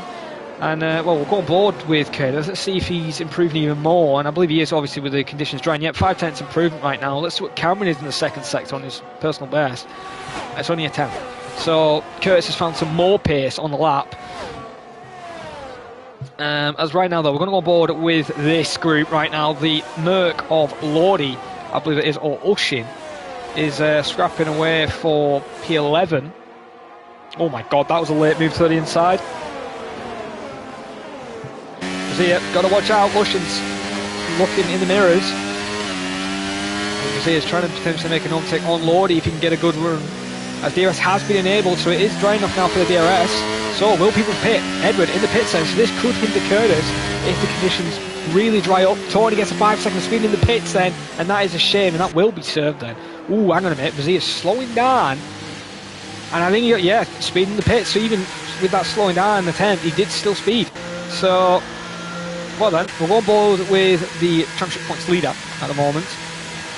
And, well, we'll go on board with Curtis. Let's see if he's improving even more. And I believe he is, obviously, with the conditions drying. Yep, 5/10 improvement right now. Let's see what Cameron is in the 2nd sector on his personal best. It's only a 10th. So Curtis has found some more pace on the lap. As right now, though, we're going to go on board with this group right now. The Merc of Lordy, I believe it is, or Ushin, is scrapping away for P11. Oh my god, that was a late move to the inside. Zia, got to watch out. Ushin's looking in the mirrors. Zia's trying to potentially make an overtake on Lordy if he can get a good run, as DRS has been enabled, so it is dry enough now for the DRS. So will people pit? Edward in the pit zone, so this could hinder Curtis if the conditions really dry up. Tony gets a 5-second speed in the pits then, and that is a shame, and that will be served then. Ooh, hang on a minute, Mazia slowing down, and I think he got, yeah, speed in the pits, so even with that slowing down in the 10th, he did still speed. So, well then, we'll go on board with the championship points leader at the moment,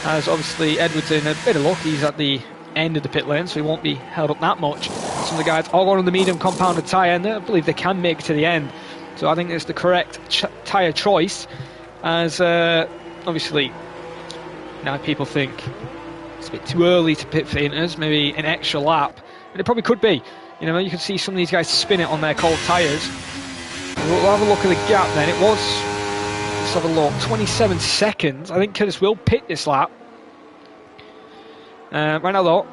as obviously Edward's in a bit of luck. He's at the end of the pit lane, so he won't be held up that much. Some of the guys all going on the medium compounded tyre, and I believe they can make it to the end. So I think it's the correct tyre choice, as obviously now people think it's a bit too early to pit for Inters, maybe an extra lap, and it probably could be. You know, you can see some of these guys spin it on their cold tyres. We'll have a look at the gap then. It was, let's have a look, 27 seconds. I think Curtis will pit this lap. Right now though,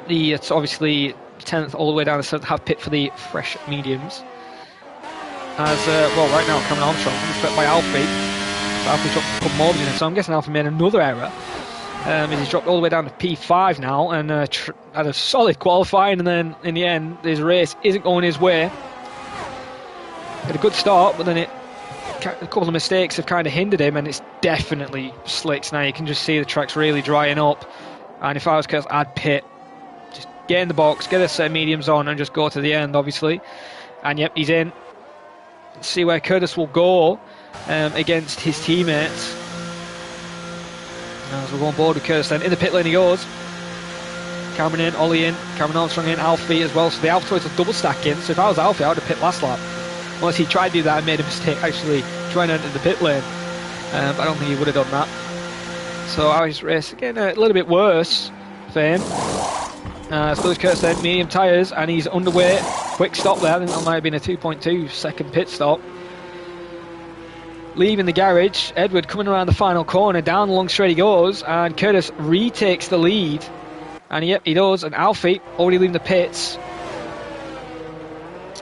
it's obviously 10th all the way down to 7th have pit for the fresh mediums. As, well, right now Cameron Armstrong, respect by Alfie. So Alfie dropped a couple more in, so I'm guessing Alfie made another error. He's dropped all the way down to P5 now, and had a solid qualifying, and then in the end his race isn't going his way. Had a good start, but then a couple of mistakes have kind of hindered him, and it's definitely slicks now. You can just see the track's really drying up, and if I was Curtis, I'd pit. Just get in the box, get a set of mediums on, and just go to the end, obviously. And yep, he's in. Let's see where Curtis will go against his teammates. As we're on board with Curtis then. In the pit lane he goes. Cameron in, Ollie in, Cameron Armstrong in, Alfie as well. So the Alpha Toys are double stacking. So if I was Alfie, I would have pit last lap. Unless he tried to do that and made a mistake actually trying to enter the pit lane. I don't think he would have done that. So his race again a little bit worse for him. So Lewis Curtis then, medium tyres, and he's underway. Quick stop there. I think that might have been a 2.2 second pit stop. Leaving the garage, Edward coming around the final corner, down the long straight he goes, and Curtis retakes the lead. And yep, he does, and Alfie already leaving the pits.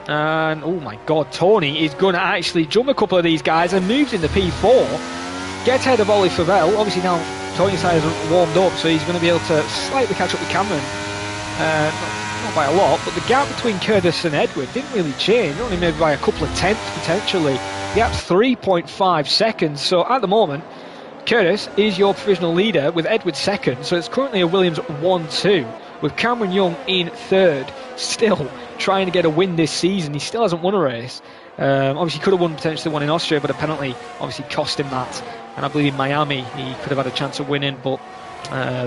And oh my god, Tony is going to actually jump a couple of these guys and moves into P4. Gets ahead of Ollie Favell. Obviously now Tony's tyres are warmed up, so he's going to be able to slightly catch up with Cameron. Not by a lot, but the gap between Curtis and Edward didn't really change, only maybe by a couple of tenths potentially. The gap's 3.5 seconds, so at the moment Curtis is your provisional leader with Edward second, so it's currently a Williams 1-2 with Cameron Young in third, still trying to get a win this season. He still hasn't won a race. Obviously could have won potentially one in Austria, but a penalty obviously cost him that, and I believe in Miami he could have had a chance of winning, but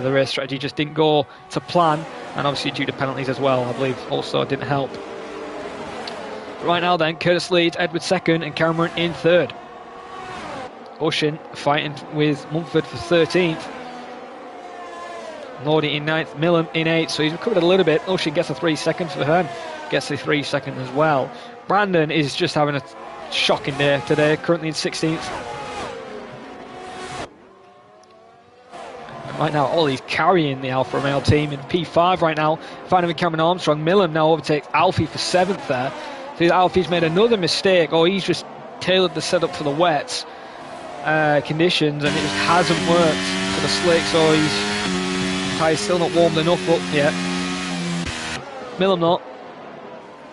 the race strategy just didn't go to plan, and obviously due to penalties as well, I believe also didn't help. Right now then, Curtis leads, Edward second and Cameron in third. Ocean fighting with Mumford for 13th. Lordy in 9th, Millam in 8th, so he's recovered a little bit. Ocean gets a 3 second for him, gets the 3 second as well. Brandon is just having a shocking day today, currently in 16th. And right now, Ollie's carrying the Alfa Romeo team in P5 right now, fighting with Cameron Armstrong. Millam now overtakes Alfie for 7th there. So Alfie's made another mistake, or he's just tailored the setup for the wets conditions, and it just hasn't worked for the slick, so his tyre's still not warmed enough up yet. Millam not.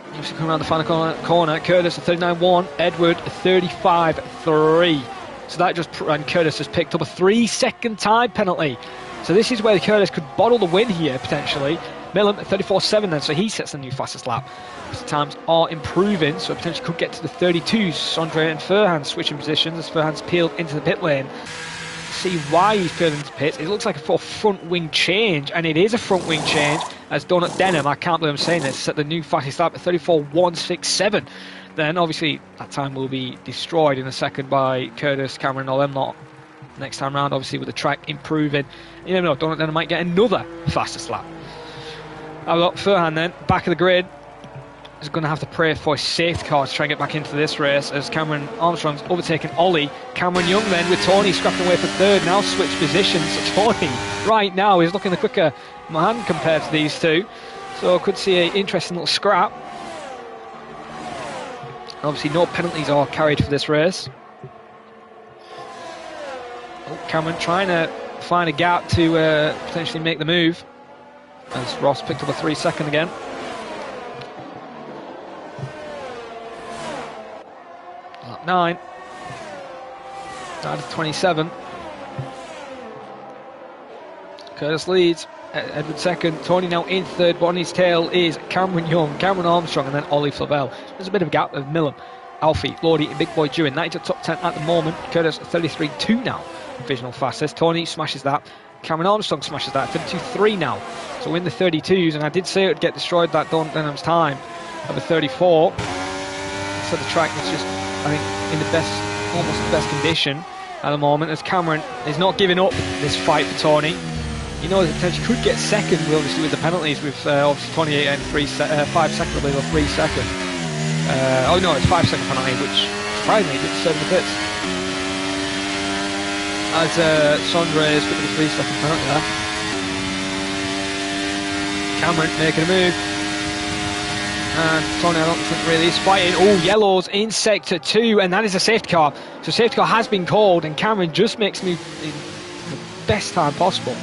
Obviously coming around the final corner. Curtis a 39.1, Edward a 35.3. So that just, and Curtis has picked up a 3 second time penalty. So this is where Curtis could bottle the win here potentially. Millam at 34.7 then, so he sets the new fastest lap. The times are improving, so potentially could get to the 32s. Sondre and Furhan switching positions as Furhan's peeled into the pit lane. See why he's peeled into pits. It looks like a front wing change, and it is a front wing change, as Donut Denham, I can't believe I'm saying this, set the new fastest lap at 34.167. Then obviously that time will be destroyed in a second by Curtis, Cameron, all them lot. Next time round, obviously with the track improving, you never know, Donut Denham might get another fastest lap. I've got Furhan then, back of the grid. Is going to have to pray for a safety car to try and get back into this race, as Cameron Armstrong's overtaken Ollie. Cameron Young then with Tony scrapping away for third, now switch positions. Tony right now is looking the quicker man compared to these two, so could see an interesting little scrap. Obviously no penalties are carried for this race. Cameron trying to find a gap to potentially make the move, as Ross picked up a 3 second again. Lap 9. Down to 27. Curtis leads. Edward second. Tony now in third, but on his tail is Cameron Young, Cameron Armstrong, and then Ollie Flavelle. There's a bit of a gap of Millam, Alfie, Lordy, and Big Boy Dewin. 90 to top 10 at the moment. Curtis 33.2 now. Provisional fastest. Tony smashes that. Cameron Armstrong smashes that. 32.3 now. So in the 32s, and I did say it would get destroyed that Don Denham's time of a 34. So the track is just, I think, in the best, almost the best condition at the moment, as Cameron is not giving up this fight for Tony. He knows that potentially could get second, obviously, with the penalties, with obviously 28 and 5 seconds, I believe, or 3 seconds. Oh no, it's 5 second penalty, which surprisingly didn't serve the pits. As Sondre is picking a 3 second penalty there. Cameron making a move. And Tony, I don't think really is fighting. Oh, yellows in sector 2, and that is a safety car. So safety car has been called, and Cameron just makes move in the best time possible.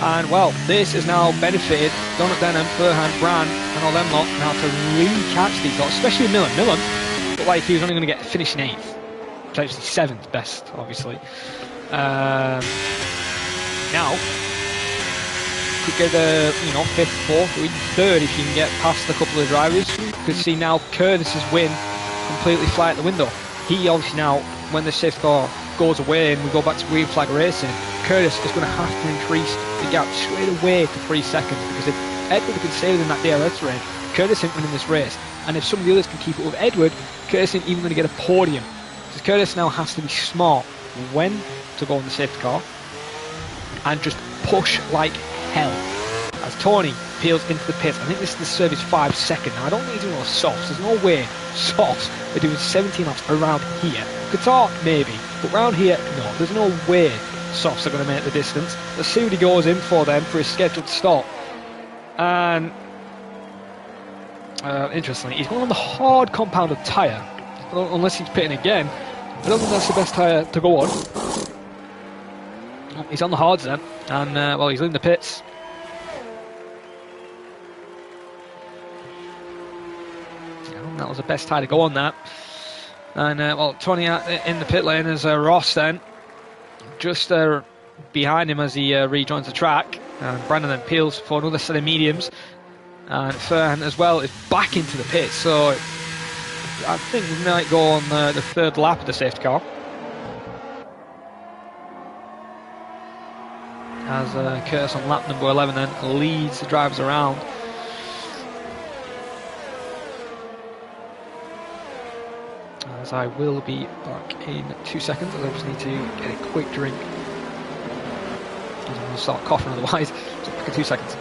And well, this has now benefited Donut Denham, Furhan, Bran, and all them lot now to really catch these lots, especially Millam. Millam looked like he was only going to get finishing 8th, potentially 7th best, obviously. Now could get a 5th, 4th, or even 3rd if you can get past a couple of drivers. Could see now Curtis's win completely fly out the window. He obviously now, when the safety car goes away and we go back to green flag racing, Curtis is going to have to increase the gap straight away to 3 seconds, because if Edward can stay within that DRS range, Curtis ain't winning this race, and if some of the others can keep it with Edward, Curtis ain't even going to get a podium. So Curtis now has to be smart when to go on the safety car and just push like hell. As Tony peels into the pits, I think this is the service 5 second. Now I don't think he's doing all softs. There's no way softs are doing 17 laps around here. Qatar maybe, but around here no. There's no way softs are going to make the distance. Let's see what he goes in for then for his scheduled stop. And interestingly, he's going on the hard compounded tyre. Unless he's pitting again, I don't think that's the best tyre to go on. He's on the hards then, and well, he's leaving the pits. That was the best tyre to go on that. And well, Tony in the pit lane as Ross then just behind him as he rejoins the track. And Brandon then peels for another set of mediums. And Fern as well is back into the pit. So I think we might go on the third lap of the safety car. As Curtis on lap number 11 then leads the drivers around. As I will be back in 2 seconds, as I just need to get a quick drink. I'm going to start coughing otherwise. So back in 2 seconds.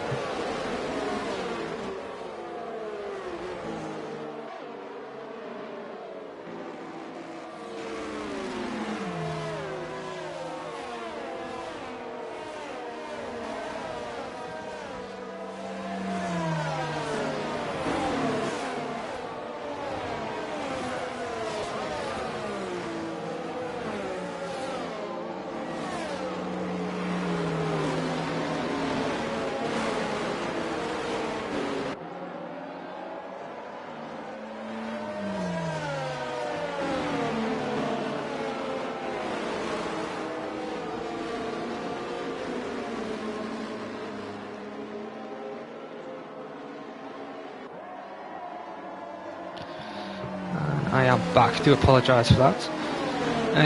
I am back, do apologise for that.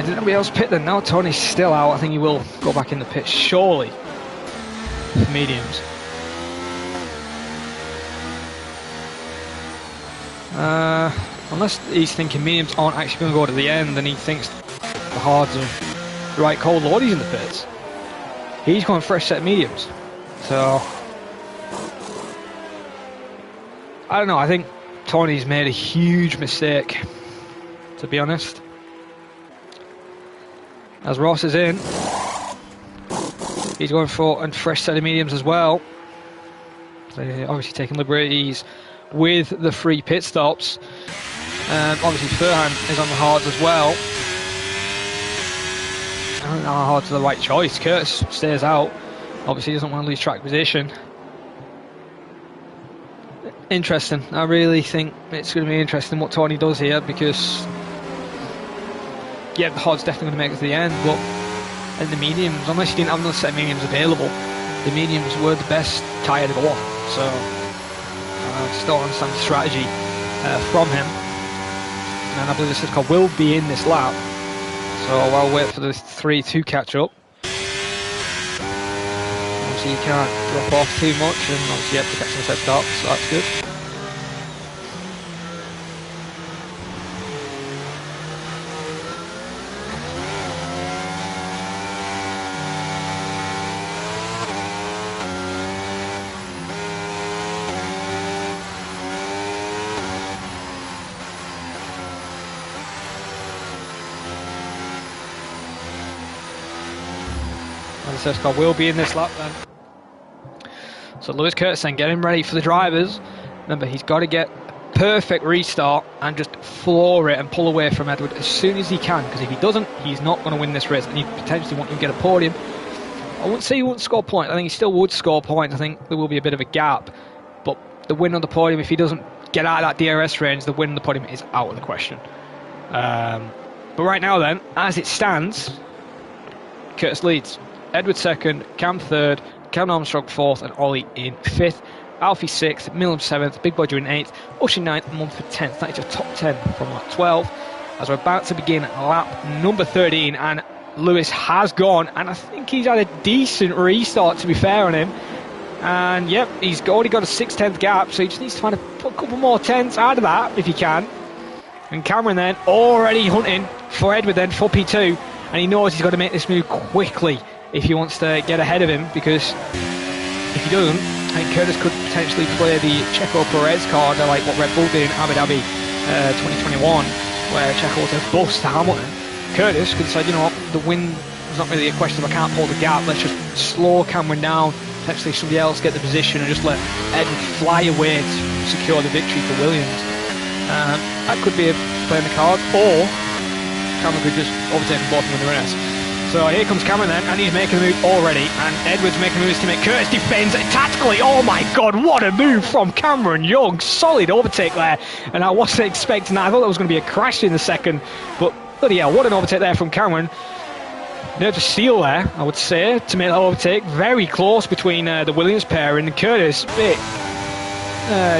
Did anybody else pit then? Now Tony's still out. I think he will go back in the pit surely for mediums. Unless he's thinking mediums aren't actually going to go to the end and he thinks the hards are the right call. Lord, he's in the pits. He's going fresh set of mediums. So I don't know, I think Tony's made a huge mistake, to be honest. As Ross is in, he's going for a fresh set of mediums as well. They're obviously taking liberties with the free pit stops. Obviously Furhan is on the hards as well. I don't know how hard's the right choice. Curtis stays out. Obviously doesn't want to lose track position. Interesting. I really think it's going to be interesting what Tony does here, because yeah, the hard's definitely going to make it to the end, but in the mediums, unless you didn't have another set of mediums available, the mediums were the best tyre to go off. So I just don't understand the strategy from him. And I believe the safety car will be in this lap, so I'll wait for the three to catch up. Obviously you can't drop off too much, and obviously you have to catch some set stops, so that's good. The safety car will be in this lap then. So Lewis Curtis then getting ready for the drivers. Remember, he's got to get a perfect restart and just floor it and pull away from Edward as soon as he can, because if he doesn't, he's not going to win this race, and he potentially won't even get a podium. I wouldn't say he won't score points. I think he still would score points. I think there will be a bit of a gap, but the win on the podium, if he doesn't get out of that DRS range, the win on the podium is out of the question. But right now then, as it stands, Curtis leads. Edward second, Cam third, Cam Armstrong fourth, and Ollie in fifth. Alfie sixth, Millam seventh, Big Bodger in eighth, Ush in ninth, and Mumford 10th. That is your top 10 from lap 12. As we're about to begin lap number 13, and Lewis has gone, and I think he's had a decent restart, to be fair on him. And yep, he's already got a 6/10 gap, so he just needs to find a couple more tenths out of that if he can. And Cameron then already hunting for Edward then for P2, and he knows he's got to make this move quickly if he wants to get ahead of him, because if he doesn't, I think Curtis could potentially play the Checo Perez card, like what Red Bull did in Abu Dhabi 2021, where Checo was a bust to Hamilton. Curtis could say, you know what, the win is not really a question of I can't hold the gap, let's just slow Cameron down, potentially somebody else get the position and just let Edward fly away to secure the victory for Williams. That could be a play in the card, or Cameron could just overtake them both in the race. So here comes Cameron then, and he's making a move already, and Edwards making moves to make Curtis defends tactically. Oh my god, what a move from Cameron Young. Solid overtake there, and I wasn't expecting that. I thought there was going to be a crash in the second, but bloody hell, what an overtake there from Cameron. Nerves of steel there, I would say, to make that overtake. Very close between the Williams pair, and Curtis a bit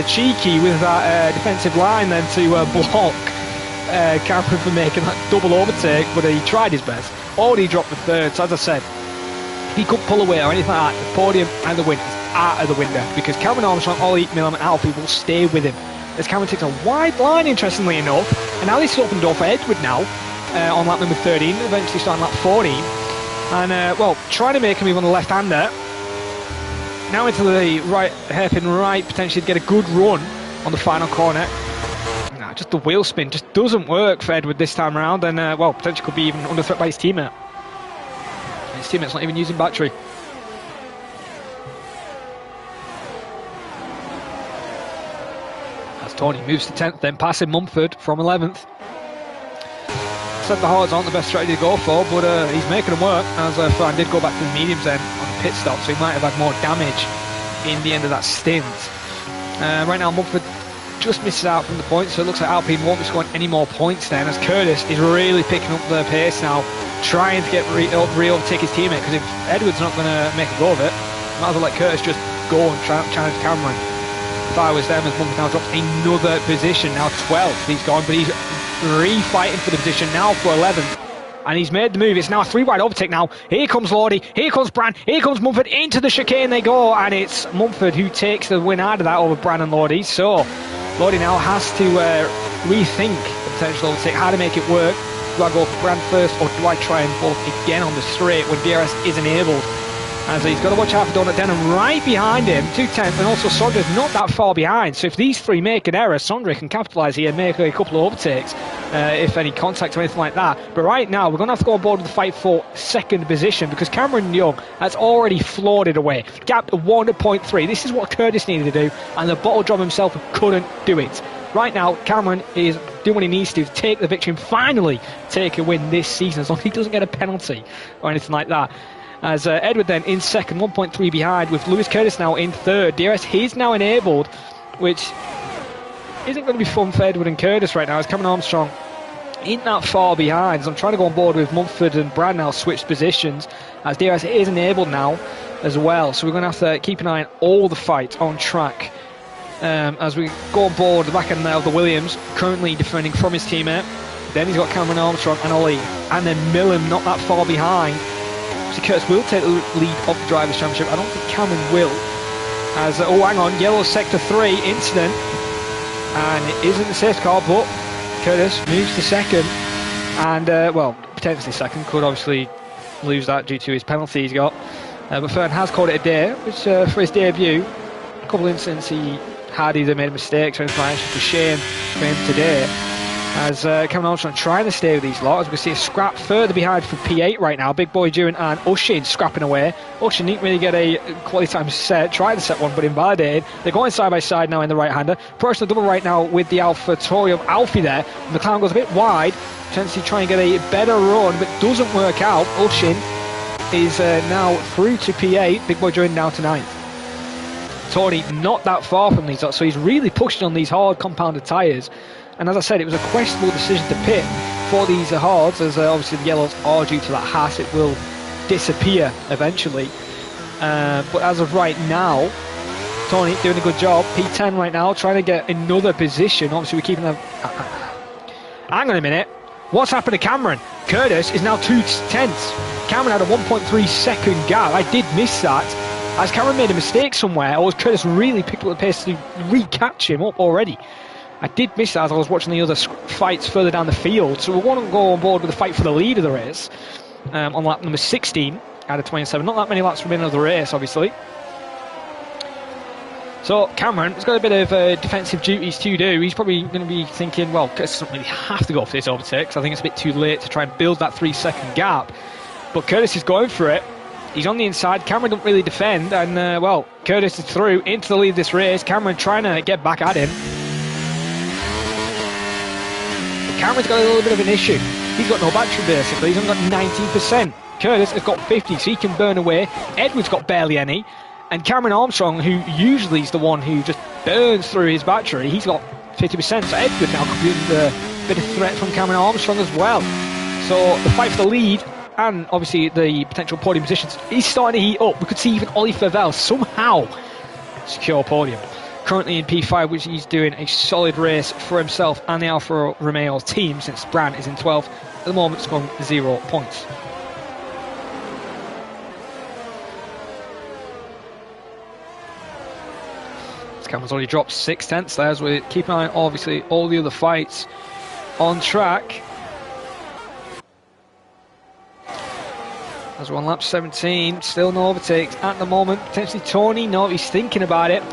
cheeky with that defensive line then to block Cameron for making that double overtake, but he tried his best. Already dropped the third, so as I said, if he could pull away or anything like that, the podium and the win is out of the window, because Cameron Armstrong, Ollie, Millam and Alfie will stay with him. As Cameron takes a wide line, interestingly enough, and now this is open door for Edward now, on lap number 13, eventually starting lap 14, and well, trying to make him move on the left-hander. Now into the right, hairpin right, potentially to get a good run on the final corner. Nah, just the wheel spin just doesn't work for Edward this time around, and well, potentially could be even under threat by his teammate. His teammate's not even using battery. As Tony moves to 10th, then passing Mumford from 11th. Said the hards aren't the best strategy to go for, but he's making them work, as Fran did go back to the mediums then on the pit stop, so he might have had more damage in the end of that stint. Right now Mumford just misses out from the points, so it looks like Alpine won't be scoring any more points then, as Curtis is really picking up the pace now, trying to get re-overtake his teammate, because if Edward's not going to make a go of it, might as well let Curtis just go and challenge Cameron. If I was them, as Mumford now drops another position, now 12th he's gone, but he's re-fighting for the position now for 11th, and he's made the move. It's now a 3-wide overtake now. Here comes Lordy, here comes Bran, here comes Mumford, into the chicane they go, and it's Mumford who takes the win out of that over Bran and Lordy. So Lordy now has to rethink the potential overtake, how to make it work. Do I go for Bran first, or do I try and bolt again on the straight when DRS is enabled? As he's got to watch out for Donut Denham right behind him, 2/10, and also Sondre's not that far behind. So if these three make an error, Sondre can capitalise here and make a couple of overtakes, if any contact or anything like that. But right now, we're going to have to go on board with the fight for second position, because Cameron Young has already floored it away. Gap to 1.3. This is what Curtis needed to do, and the bottle job himself couldn't do it. Right now, Cameron is doing what he needs to take the victory and finally take a win this season, as long as he doesn't get a penalty or anything like that. As Edward then in second, 1.3 behind, with Lewis Curtis now in third. DRS is now enabled, which isn't going to be fun for Edward and Curtis right now, as Cameron Armstrong ain't that far behind. So I'm trying to go on board with Mumford and Brad now switched positions, as DRS is enabled now as well. So we're going to have to keep an eye on all the fights on track. As we go on board the back end now of the Williams, currently defending from his teammate. Then he's got Cameron Armstrong and Ollie, and then Millam not that far behind. So Curtis will take the lead of the Drivers' Championship. I don't think Cameron will. As, oh hang on, yellow sector 3 incident. And it isn't the safety car, but Curtis moves to second. And, well, potentially second. Could obviously lose that due to his penalty he's got. But Fern has called it a day, which for his debut, a couple of incidents he had either made mistakes or anything like that. It's just a shame for him today. As Cameron Armstrong trying to stay with these lot, as we see a scrap further behind for P8 right now. Big Boy Duran and Ushin scrapping away. Ushin didn't really get a quality time set, tried to set one but invalidated. They're going side by side now in the right hander. Personal double right now with the Alpha Tauri of Alfie there. McLaren goes a bit wide, potentially trying to get a better run, but doesn't work out. Ushin is now through to P8. Big Boy Duran now to 9th. Tony not that far from these lots, so he's really pushing on these hard compounded tyres. And as I said, it was a questionable decision to pit for these hards, as obviously the yellows are due to that Haas. It will disappear eventually. But as of right now, Tony doing a good job. P10 right now, trying to get another position. Obviously, we're keeping them. Hang on a minute. What's happened to Cameron? Curtis is now 2/10. Cameron had a 1.3 second gap. I did miss that. Has Cameron made a mistake somewhere, or has Curtis really picked up the pace to re-catch him up already? I did miss that as I was watching the other fights further down the field. So we're going to go on board with the fight for the lead of the race on lap number 16 out of 27. Not that many laps remaining of the race, obviously. So Cameron has got a bit of defensive duties to do. He's probably going to be thinking, well, Curtis doesn't really have to go for this overtake, because I think it's a bit too late to try and build that 3-second gap. But Curtis is going for it. He's on the inside. Cameron don't really defend, and well, Curtis is through into the lead of this race. Cameron trying to get back at him. Cameron's got a little bit of an issue. He's got no battery basically. He's only got 19%. Curtis has got 50, so he can burn away. Edward's got barely any. And Cameron Armstrong, who usually is the one who just burns through his battery, he's got 50%. So Edward now could be a bit of threat from Cameron Armstrong as well. So the fight for the lead and obviously the potential podium positions is starting to heat up. We could see even Ollie Favell somehow secure podium. Currently in P5, which he's doing a solid race for himself and the Alfa Romeo team, since Bran is in 12th. At the moment, scoring 0 points. Cameron's already dropped 6 tenths there, as we keep an eye on obviously all the other fights on track. As we're on lap 17, still no overtakes at the moment. Potentially Tony, no, he's thinking about it,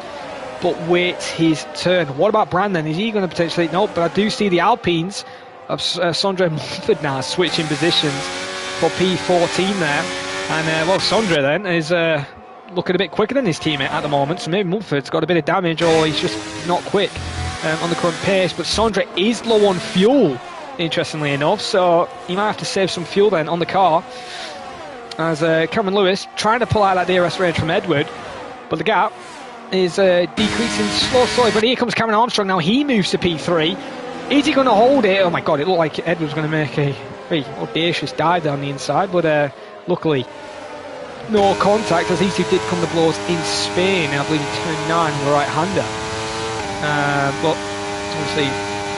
but waits his turn. What about Brandon? Is he going to potentially? No, but I do see the Alpines of Sondre Montford now switching positions for P14 there. And well, Sondre then is looking a bit quicker than his teammate at the moment, so maybe Mumford's got a bit of damage, or he's just not quick on the current pace. But Sondre is low on fuel, interestingly enough, so he might have to save some fuel then on the car, as Cameron Lewis trying to pull out that DRS range from Edward, but the gap is decreasing slowly. But here comes Cameron Armstrong now. He moves to P3. Is he going to hold it? Oh my god, it looked like Edward was going to make a very audacious dive down the inside, but luckily no contact, as these two did come to blows in Spain. I believe in turn 9 with the right-hander. But obviously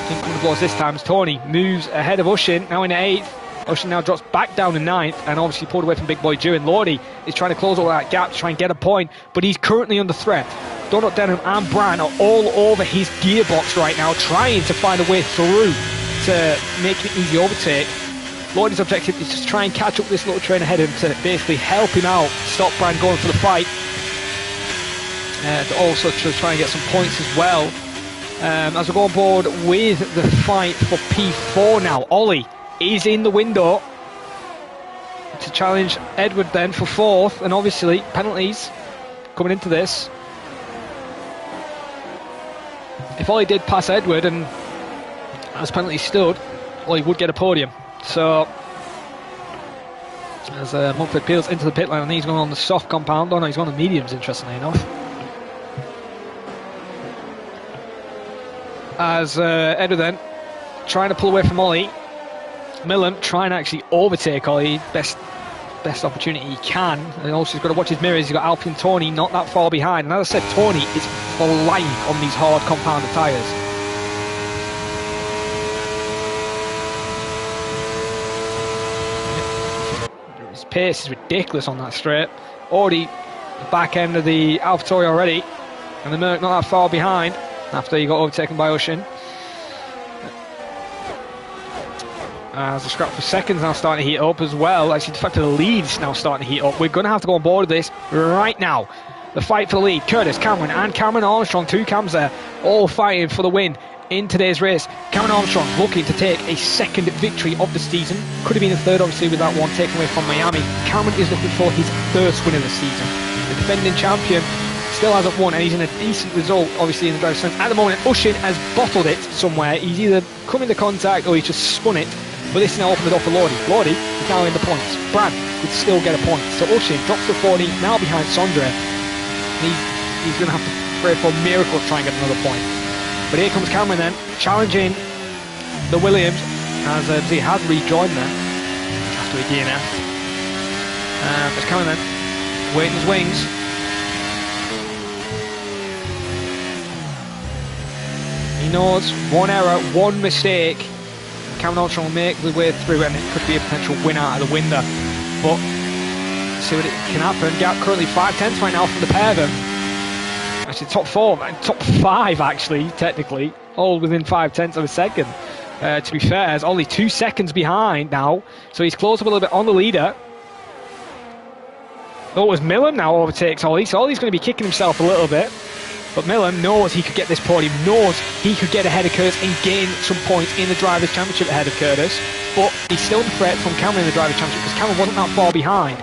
didn't come to blows this time, as Tony moves ahead of Ushin, now in 8th. Ushin now drops back down to 9th, and obviously pulled away from Big Boy Jew. And Lordy is trying to close all that gap to try and get a point, but he's currently under threat. Donut Denham and Bran are all over his gearbox right now, trying to find a way through to make an easy overtake. Lordy's objective is just try and catch up this little train ahead of him to basically help him out, stop Bran going for the fight, and also to try and get some points as well. As we go on board with the fight for P4 now, Ollie is in the window to challenge Edward then for 4th, and obviously penalties coming into this. If Ollie did pass Edward and as penalties stood, Ollie would get a podium. So as Mumford peels into the pit lane, and he's going on the soft compound. Oh no, he's on the mediums, interestingly enough. As Edward then trying to pull away from Ollie. Millen trying to actually overtake Ollie, best opportunity he can, and also he's got to watch his mirrors. He's got Alpine Tony not that far behind, and as I said, Tony is flying on these hard compounded tyres. His pace is ridiculous on that straight. Already the back end of the AlphaTauri already, and the Merc not that far behind after he got overtaken by Ushin. As the scrap for seconds now starting to heat up as well. Actually, the fact that the lead's now starting to heat up. We're going to have to go on board with this right now. The fight for the lead. Curtis, Cameron and Cameron Armstrong, 2 cams there, all fighting for the win in today's race. Cameron Armstrong looking to take a 2nd victory of the season. Could have been a 3rd, obviously, with that one taken away from Miami. Cameron is looking for his 1st win of the season. The defending champion still hasn't won, and he's in a decent result, obviously, in the driver's sense. At the moment, Ushin has bottled it somewhere. He's either come into contact or he's just spun it. But this now opened the door for Lordy. Lordy is now in the points. Brad could still get a point. So Ushin drops to 40, now behind Sondre. He's going to have to pray for a miracle to try and get another point. But here comes Cameron then, challenging the Williams, as he has rejoined them after a DNF. There's Cameron then, waiting his wings. He knows one error, one mistake, Cameron Armstrong will make the way through, and it could be a potential win out of the window. But see what it can happen. Gap currently 5 tenths right now from the pair of them. Actually, top 4, top 5 actually, technically, all within 5 tenths of a second. To be fair, is only 2 seconds behind now, so he's close up a little bit on the leader. Oh, as Millen now overtakes Ollie, so Ollie's going to be kicking himself a little bit. But Millen knows he could get this podium, knows he could get ahead of Curtis and gain some points in the Drivers' Championship ahead of Curtis. But he's still in threat from Cameron in the Drivers' Championship, because Cameron wasn't that far behind.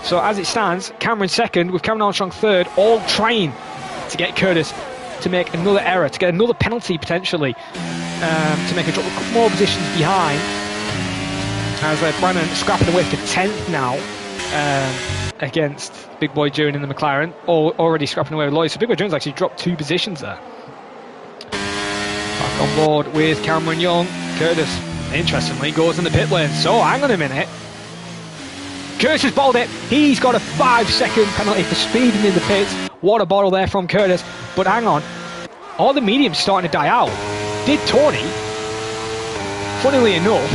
So as it stands, Cameron 2nd with Cameron Armstrong 3rd, all trying to get Curtis to make another error, to get another penalty potentially, to make a drop a couple more positions behind. As Brandon scrapping away for 10th now. Against Big Boy June in the McLaren, already scrapping away with Lloyd. So Big Boy June's actually dropped 2 positions there. Back on board with Cameron Young. Curtis, interestingly, goes in the pit lane. So hang on a minute. Curtis has bottled it. He's got a 5-second penalty for speeding in the pits. What a bottle there from Curtis. But hang on, all the mediums starting to die out. Did Tony, funnily enough,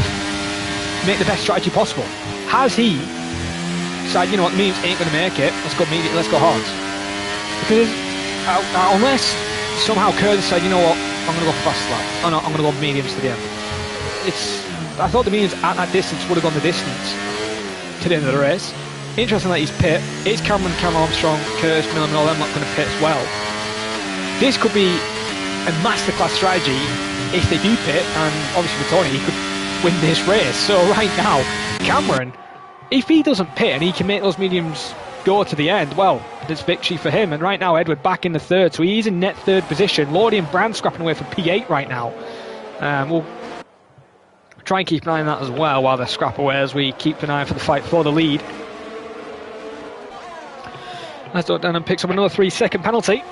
make the best strategy possible? Has he decided, you know what, the mediums ain't going to make it, let's go medium, let's go hards? Because unless somehow Curtis said, you know what, I'm going to go for fast lap. Oh no, I'm going to go mediums to the end. I thought the mediums at that distance would have gone the distance to the end of the race. Interesting that he's pit. It's Cameron Armstrong, Curtis, Miller and all them not going to pit as well. This could be a masterclass strategy if they do pit, and obviously with Tony he could win this race. So right now, Cameron, if he doesn't pit and he can make those mediums go to the end, well, it's victory for him. And right now Edward back in the third, so he's in net third position. Lordy and Brand scrapping away for P8 right now. We'll try and keep an eye on that as well while they scrap away, as we keep an eye for the fight for the lead. As Dunham picks up another 3-second penalty.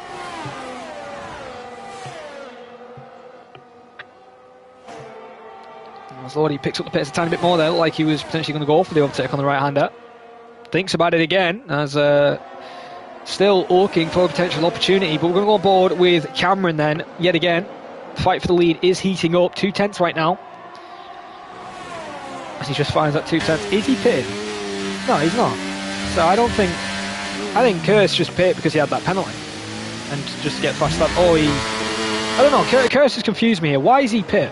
As Lordy picks up the pace a tiny bit more there, like he was potentially going to go for the overtake on the right-hander. Thinks about it again, as still looking for a potential opportunity, but we're going to go on board with Cameron then, yet again. The fight for the lead is heating up, 2/10 right now. As he just finds that 2/10. Is he pitted? No, he's not. So I think Curtis just pitted because he had that penalty. And just to get fast up. Oh, I don't know, Curtis has confused me here. Why is he pit?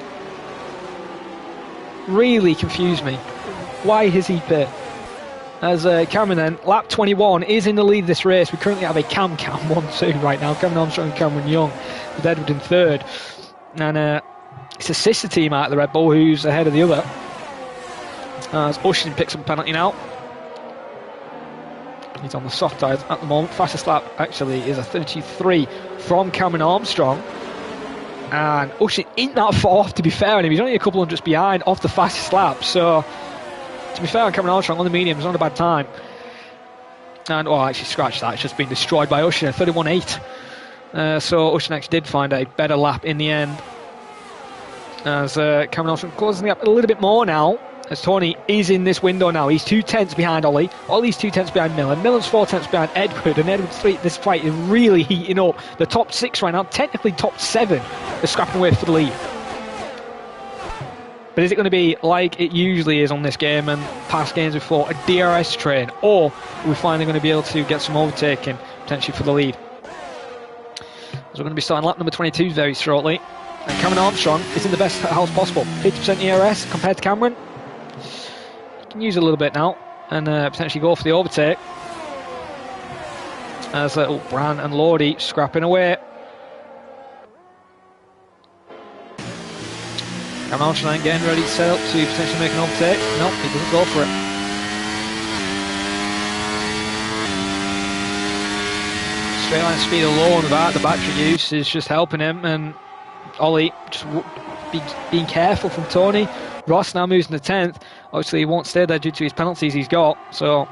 Really confused me. Why is he pit? As Cameron then, lap 21, is in the lead of this race. We currently have a Cam 1-2 right now. Cameron Armstrong and Cameron Young, with Edward in third. And it's a sister team out of the Red Bull who's ahead of the other. As Ushin picks up a penalty now. He's on the soft tires at the moment. Fastest lap actually is a 33 from Cameron Armstrong. And Ushin ain't that far off, to be fair on him. He's only a couple hundredths behind off the fastest lap. So, to be fair on Cameron Armstrong on the mediums, not a bad time. And, oh, actually, scratch that. It's just been destroyed by Ushin, 31.8. So, Ushin actually did find a better lap in the end. As Cameron Armstrong closing the gap a little bit more now. As Tony is in this window now. He's 2/10 behind Ollie. Ollie's 2/10 behind Miller. Miller's 4/10 behind Edward. And Edward's 3. This fight is really heating up. The top 6 right now, technically top 7, are scrapping away for the lead. But is it going to be like it usually is on this game and past games before, a DRS train? Or are we finally going to be able to get some overtaking, potentially for the lead? As we're going to be starting lap number 22 very shortly. And Cameron Armstrong is in the best house possible. 50% ERS compared to Cameron. Can use it a little bit now and potentially go for the overtake, as Bran and Lordy scrapping away. Cameron Armstrong getting ready to set up to potentially make an overtake. No, he doesn't go for it. Straight line speed alone without the battery use is just helping him, and Ollie just being careful from Tony. Ross now moves in the 10th. Obviously he won't stay there due to his penalties he's got, so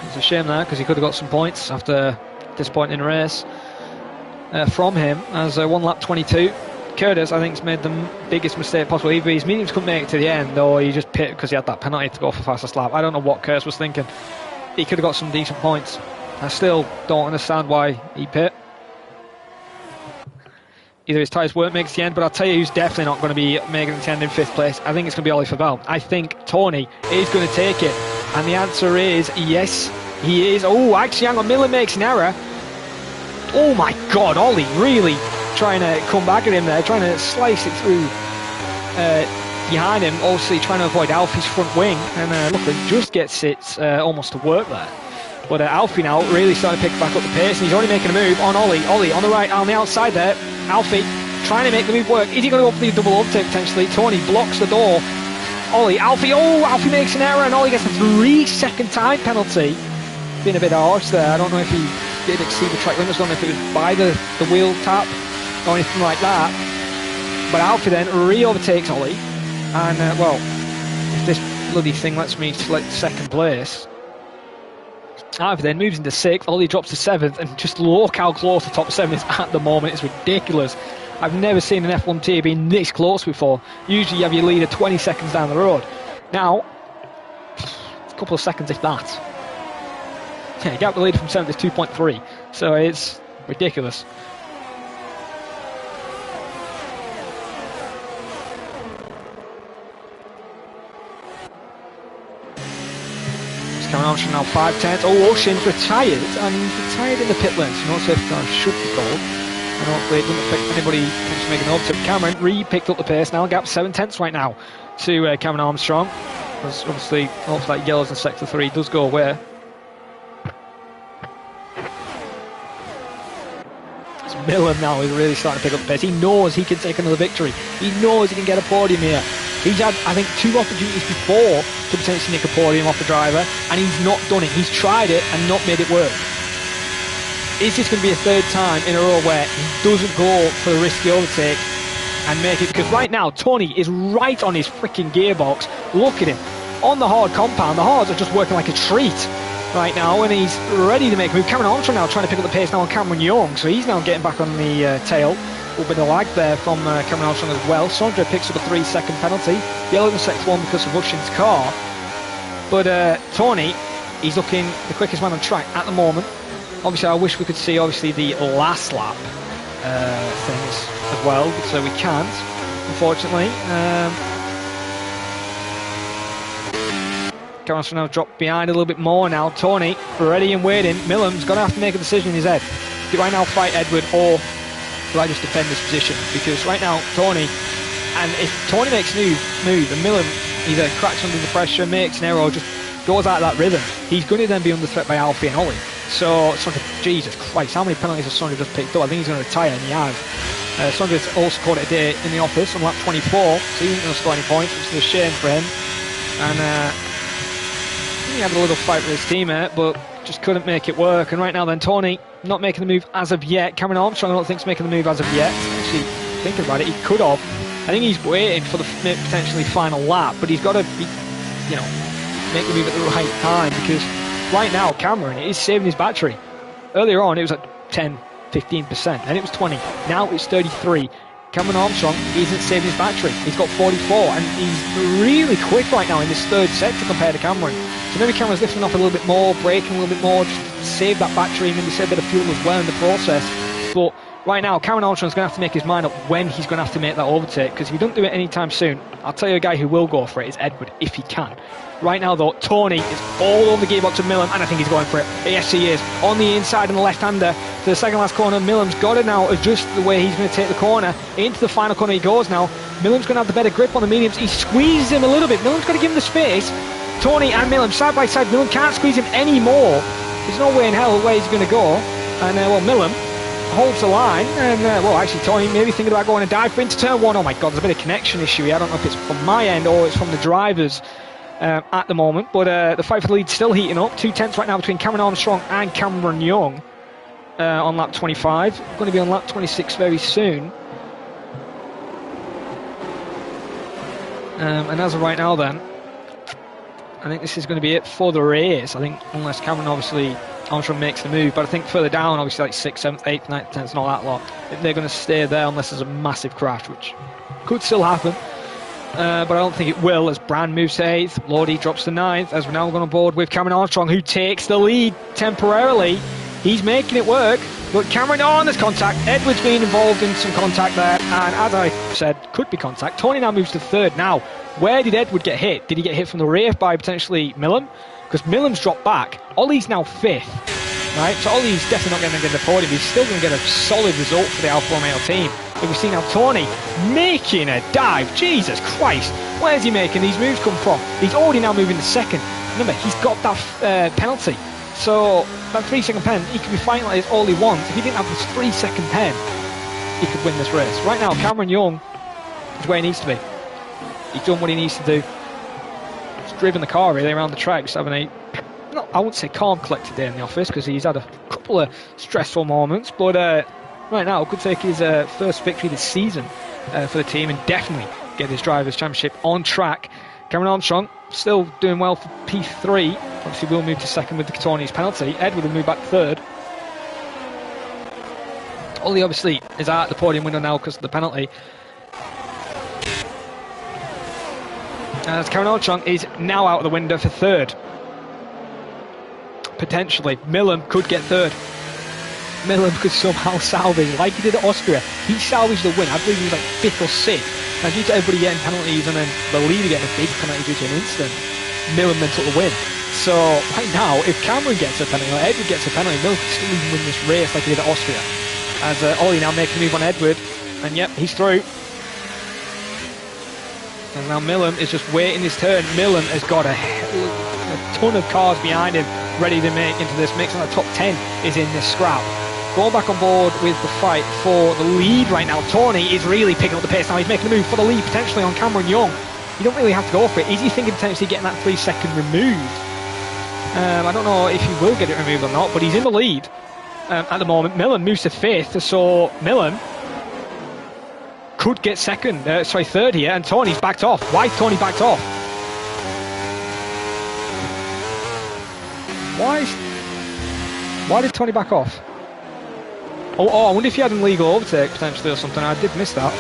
it's a shame there, because he could have got some points after this point in the race from him. As 1 lap 22, Curtis I think has made the biggest mistake possible. Either his mediums couldn't make it to the end, or he just pit because he had that penalty to go for fastest lap. I don't know what Curtis was thinking. He could have got some decent points. I still don't understand why he pit. Either his tyres won't make it to the end, but I'll tell you who's definitely not going to be making it to the end in 5th place. I think it's going to be Ollie Fabel. I think Tony is going to take it. And the answer is yes, he is. Oh, actually, hang on, Miller makes an error. Oh my God, Ollie really trying to come back at him there, trying to slice it through behind him, obviously trying to avoid Alfie's front wing. And luckily just gets it almost to work there. But Alfie now really starting to pick back up the pace, and he's already making a move on Ollie. Ollie on the right, on the outside there. Alfie trying to make the move work. Is he going to go for the double overtake potentially? Tony blocks the door. Ollie, Alfie, oh, Alfie makes an error, and Ollie gets a 3-second time penalty. Been a bit harsh there. I don't know if he did exceed the track limits. I don't know if it was by the wheel tap or anything like that. But Alfie then re-overtakes Ollie. And, well, if this bloody thing lets me select 2nd place, Alfie then moves into 6th, Ollie drops to 7th, and just look how close the top 7 is at the moment. It's ridiculous. I've never seen an F1 tier being this close before. Usually you have your leader 20 seconds down the road. Now, couple of seconds, if that. Yeah, he got the lead from 7th is 2.3, so it's ridiculous. Cameron Armstrong now 5/10. Oh, Ocean's retired, and retired in the pit lane, so no safety car should be called. And hopefully it doesn't affect anybody potentially making an overtake. Cameron re-picked up the pace now, gap 7/10 right now to Cameron Armstrong. Because obviously, looks like yellows in sector 3 does go away. So Miller now is really starting to pick up the pace. He knows he can take another victory. He knows he can get a podium here. He's had, I think, 2 opportunities before to potentially nick a podium off the driver, and he's not done it. He's tried it and not made it work. Is this going to be a 3rd time in a row where he doesn't go for the risky overtake and make it? Because right now, Tony is right on his freaking gearbox. Look at him. On the hard compound, the hards are just working like a treat right now, and he's ready to make a move. Cameron Armstrong now trying to pick up the pace now on Cameron Young, so he's now getting back on the tail. A little bit of lag there from Cameron Armstrong as well. Sondra picks up a 3-second penalty. Yellow in sector 1 because of Russian's car. But Tony, he's looking the quickest man on track at the moment. Obviously, I wish we could see obviously the last lap things as well, so we can't, unfortunately. Cameron Armstrong now dropped behind a little bit more now. Tony, ready and waiting. Millam's going to have to make a decision in his head. Do I now fight Edward, or do I just defend this position? Because right now, Tony, and if Tony makes a move and Millam either cracks under the pressure, makes an error, or just goes out of that rhythm, he's going to then be under threat by Alfie and Ollie. So, Jesus Christ, how many penalties has Sondra just picked up? I think he's going to retire, and he has. Sondra's also caught it a day in the office on lap 24, so he isn't going to score any points, which is a shame for him. And he had a little fight with his teammate, but just couldn't make it work. And right now then, Tony not making the move as of yet. Cameron Armstrong I don't think is making the move as of yet. Actually, thinking about it, he could have. I think he's waiting for the potentially final lap, but he's got to be, make the move at the right time, because right now Cameron is saving his battery. Earlier on it was at 10-15%, and it was 20. Now it's 33. Cameron Armstrong isn't saving his battery. He's got 44, and he's really quick right now in this 3rd sector compared to Cameron. So maybe Cameron's lifting off a little bit more, braking a little bit more, just to save that battery, and maybe save a bit of fuel as well in the process. But right now, Cameron Armstrong's going to have to make his mind up when he's going to have to make that overtake, because if he doesn't do it anytime soon, I'll tell you a guy who will go for it is Edward, if he can. Right now, though, Tony is all over the gearbox of Millam, and I think he's going for it. Yes, he is. On the inside and the left-hander to the second last corner. Millam's got to now adjust the way he's going to take the corner. Into the final corner he goes now. Millam's going to have the better grip on the mediums. He squeezes him a little bit. Millam's got to give him the space. Tony and Millam side by side. Millam can't squeeze him anymore. There's no way in hell where he's going to go. And, Millam holds the line. And, actually, Tony maybe thinking about going a dive into turn 1. Oh, my God, there's a bit of connection issue here. I don't know if it's from my end or it's from the drivers at the moment. But the fight for the lead's still heating up. 2/10 right now between Cameron Armstrong and Cameron Young on lap 25. Going to be on lap 26 very soon. And as of right now, then, I think this is going to be it for the race. I think unless Cameron Armstrong makes the move, but I think further down, obviously like 6th, 7th, 8th, 9th, 10th and all that lot, they're going to stay there unless there's a massive crash, which could still happen. But I don't think it will, as Brand moves to 8th, Lodi drops to 9th, as we're now going on board with Cameron Armstrong, who takes the lead temporarily. He's making it work, but Cameron, there's contact. Edwards being involved in some contact there, and as I said, could be contact. Tony now moves to 3rd. Now, where did Edward get hit? Did he get hit from the rear by potentially Millam? Because Millam's dropped back. Ollie's now 5th, right? So Ollie's definitely not going to get the podium. He's still going to get a solid result for the Alfa Romeo team. But we see now Tony making a dive. Jesus Christ, where's he making these moves come from? He's already now moving to 2nd. Remember, he's got that penalty. So that 3-second pen, he could be fighting like this all he wants. If he didn't have this 3-second pen, he could win this race. Right now, Cameron Young is where he needs to be. He's done what he needs to do. He's driven the car really around the tracks, having I wouldn't say calm, collected day in the office, because he's had a couple of stressful moments, but right now could take his first victory this season for the team, and definitely get his Drivers' Championship on track. Cameron Armstrong still doing well for P3. Obviously will move to 2nd with the Tony's penalty. Edward will move back to 3rd. Ollie obviously is out the podium window now because of the penalty. As Cameron Armstrong is now out of the window for 3rd. potentially. Milam could get third. Milam could somehow salvage, like he did at Austria. He salvaged the win. I believe he was like 5th or 6th. And due to everybody getting penalties and then the leader getting a big penalty due to an incident, Milam then took the win. So right now, if Cameron gets a penalty or Edward gets a penalty, Milam could still even win this race like he did at Austria. As Ollie now making a move on Edward. And yep, he's through. And now Milam is just waiting his turn. Milam has got a ton of cars behind him ready to make into this mix, and the top 10 is in this scrap. Going back on board with the fight for the lead right now. Tony is really picking up the pace now. He's making a move for the lead potentially on Cameron Young. You don't really have to go for it. Is he thinking potentially getting that 3-second removed? I don't know if he will get it removed or not, but he's in the lead at the moment. Milam moves to 5th, so Milam could get third here, and Tony's backed off. Why Tony backed off? Why did Tony back off? Oh, I wonder if he had an illegal overtake potentially or something. I did miss that.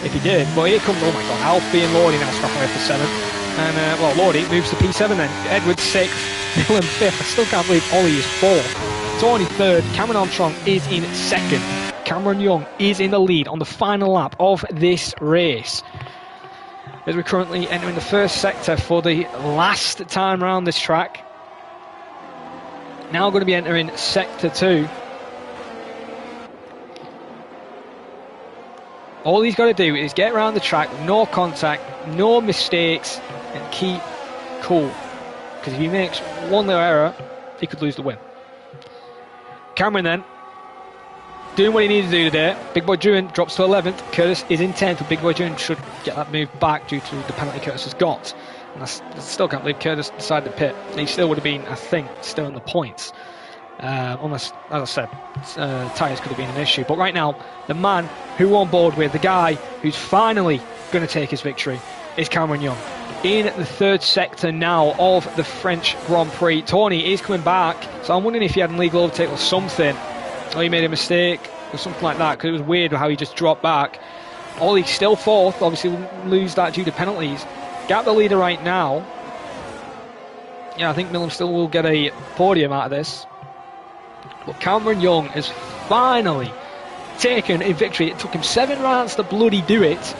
If he did, but here comes, oh my god, Alfie and Lordy now scrapping away for 7th. And, well, Lordy moves to P7 then. Edward 6th, Milam 5th. I still can't believe Ollie is 4th. Tony 3rd, Cameron Armstrong is in 2nd. Cameron Young is in the lead on the final lap of this race. As we're currently entering the first sector for the last time around this track. Now going to be entering sector 2. All he's got to do is get around the track, no contact, no mistakes, and keep cool. Because if he makes one little error, he could lose the win. Cameron then, doing what he needs to do today. Big Boy Druin drops to 11th. Curtis is in 10th, but Big Boy Druin should get that move back due to the penalty Curtis has got. And I still can't believe Curtis decided to pit. He still would have been, I think, still in the points. Unless, as I said, tyres could have been an issue. But right now, the man who we're on board with, the guy who's finally going to take his victory, is Cameron Young. In the 3rd sector now of the French Grand Prix. Tony is coming back, so I'm wondering if he had an illegal overtake or something. Or he made a mistake or something like that, because it was weird how he just dropped back. Ollie's still 4th, obviously will lose that due to penalties. Gap the leader right now. Yeah, I think Milam still will get a podium out of this. But Cameron Young has finally taken a victory. It took him 7 rounds to bloody do it.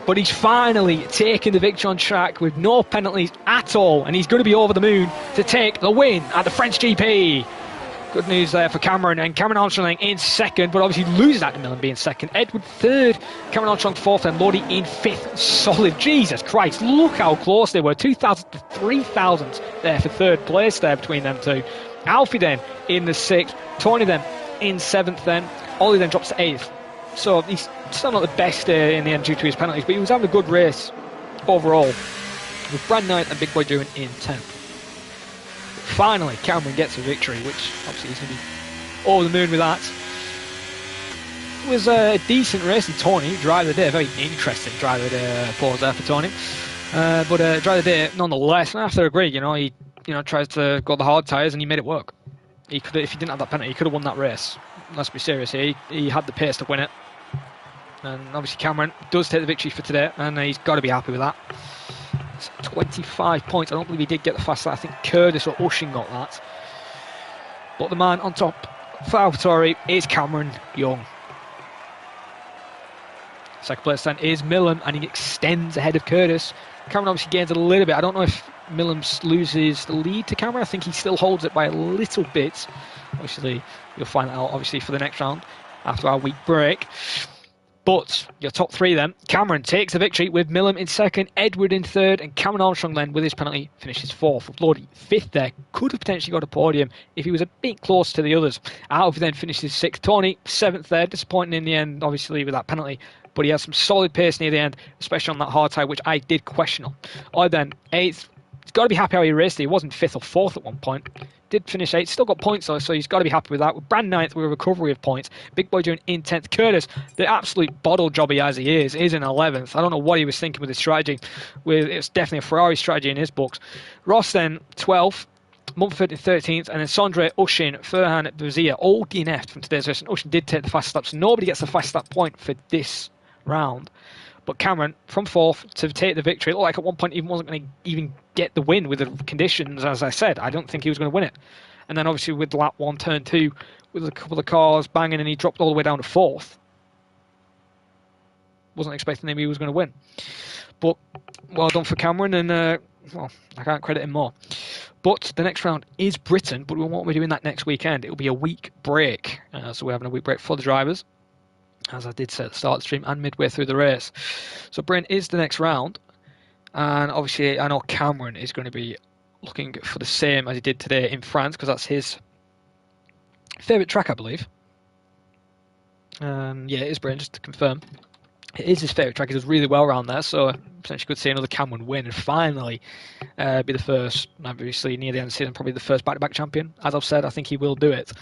But he's finally taken the victory on track with no penalties at all. And he's going to be over the moon to take the win at the French GP. Good news there for Cameron. And Cameron Armstrong in 2nd, but obviously loses that to Milam being 2nd. Edward 3rd, Cameron Armstrong 4th, and Lordy in 5th. Solid. Jesus Christ, look how close they were. 2,000 to 3,000 there for 3rd place there between them two. Alfie then in the 6th. Tony then in 7th then. Ollie then drops to 8th. So he's still not the best in the end due to his penalties, but he was having a good race overall. With Brad Knight and Big Boy Druin in 10th. Finally, Cameron gets a victory, which obviously he's going to be over the moon with that. It was a decent race, and Tony, driver of the day, very interesting driver of the day pause there for Tony. But driver of the day, nonetheless, and I have to agree, he tries to go the hard tyres and he made it work. He could, if he didn't have that penalty, he could have won that race. Let's be serious here. He had the pace to win it. And obviously Cameron does take the victory for today, and he's got to be happy with that. 25 points. I don't believe he did get the fast lap. I think Curtis or Ushin got that. But the man on top for AlphaTauri is Cameron Young. 2nd place then is Milam, and he extends ahead of Curtis. Cameron obviously gains a little bit. I don't know if Milam loses the lead to Cameron. I think he still holds it by a little bit. Obviously, you'll find that out obviously for the next round after our week break. But your top 3 then. Cameron takes the victory with Milam in 2nd, Edward in 3rd, and Cameron Armstrong then with his penalty finishes 4th. With Lordy 5th there. Could have potentially got a podium if he was a bit close to the others. Alfie then finishes 6th. Tony 7th there. Disappointing in the end obviously with that penalty. But he has some solid pace near the end, especially on that hard tyre, which I did question on. I then 8th. He's got to be happy how he raced it. He wasn't 5th or 4th at one point. Did finish 8th. Still got points though, so he's got to be happy with that. With Brand 9th with a recovery of points. Big Boy Druin in 10th. Curtis, the absolute bottle job he has, he is in 11th. I don't know what he was thinking with his strategy. It's definitely a Ferrari strategy in his books. Ross then 12th. Mumford in 13th, and then Sondre, Ushin, Furhan, Brazia all DNF'd from today's race. And Ushin did take the fast lap, so nobody gets the fast lap point for this round. But Cameron, from fourth to take the victory, it looked like at one point he wasn't going to even get the win with the conditions, as I said. I don't think he was going to win it. And then obviously with lap 1, turn 2, with a couple of cars banging, and he dropped all the way down to fourth. Wasn't expecting him he was going to win. But well done for Cameron, and well, I can't credit him more. But the next round is Britain, but we won't be doing that next weekend. It'll be a week break. So we're having a week break for the drivers, as I did say at the start of the stream and midway through the race. So Britain is the next round, and obviously I know Cameron is going to be looking for the same as he did today in France, because that's his favourite track, I believe. Yeah, it is Britain, just to confirm. It is his favourite track. He does really well around there, so potentially could see another Cameron win and finally be the first, obviously near the end of the season, probably the first back-to-back champion. As I've said, I think he will do it.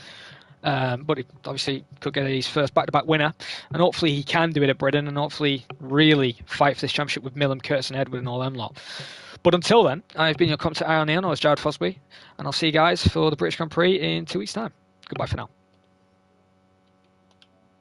But he obviously could get his first back-to-back winner, and hopefully he can do it at Britain, and hopefully really fight for this championship with Millam, Curtis and Edward and all them lot. But until then, I've been your commentator IRL. I was Jared Fosby, and I'll see you guys for the British Grand Prix in 2 weeks' time. Goodbye for now.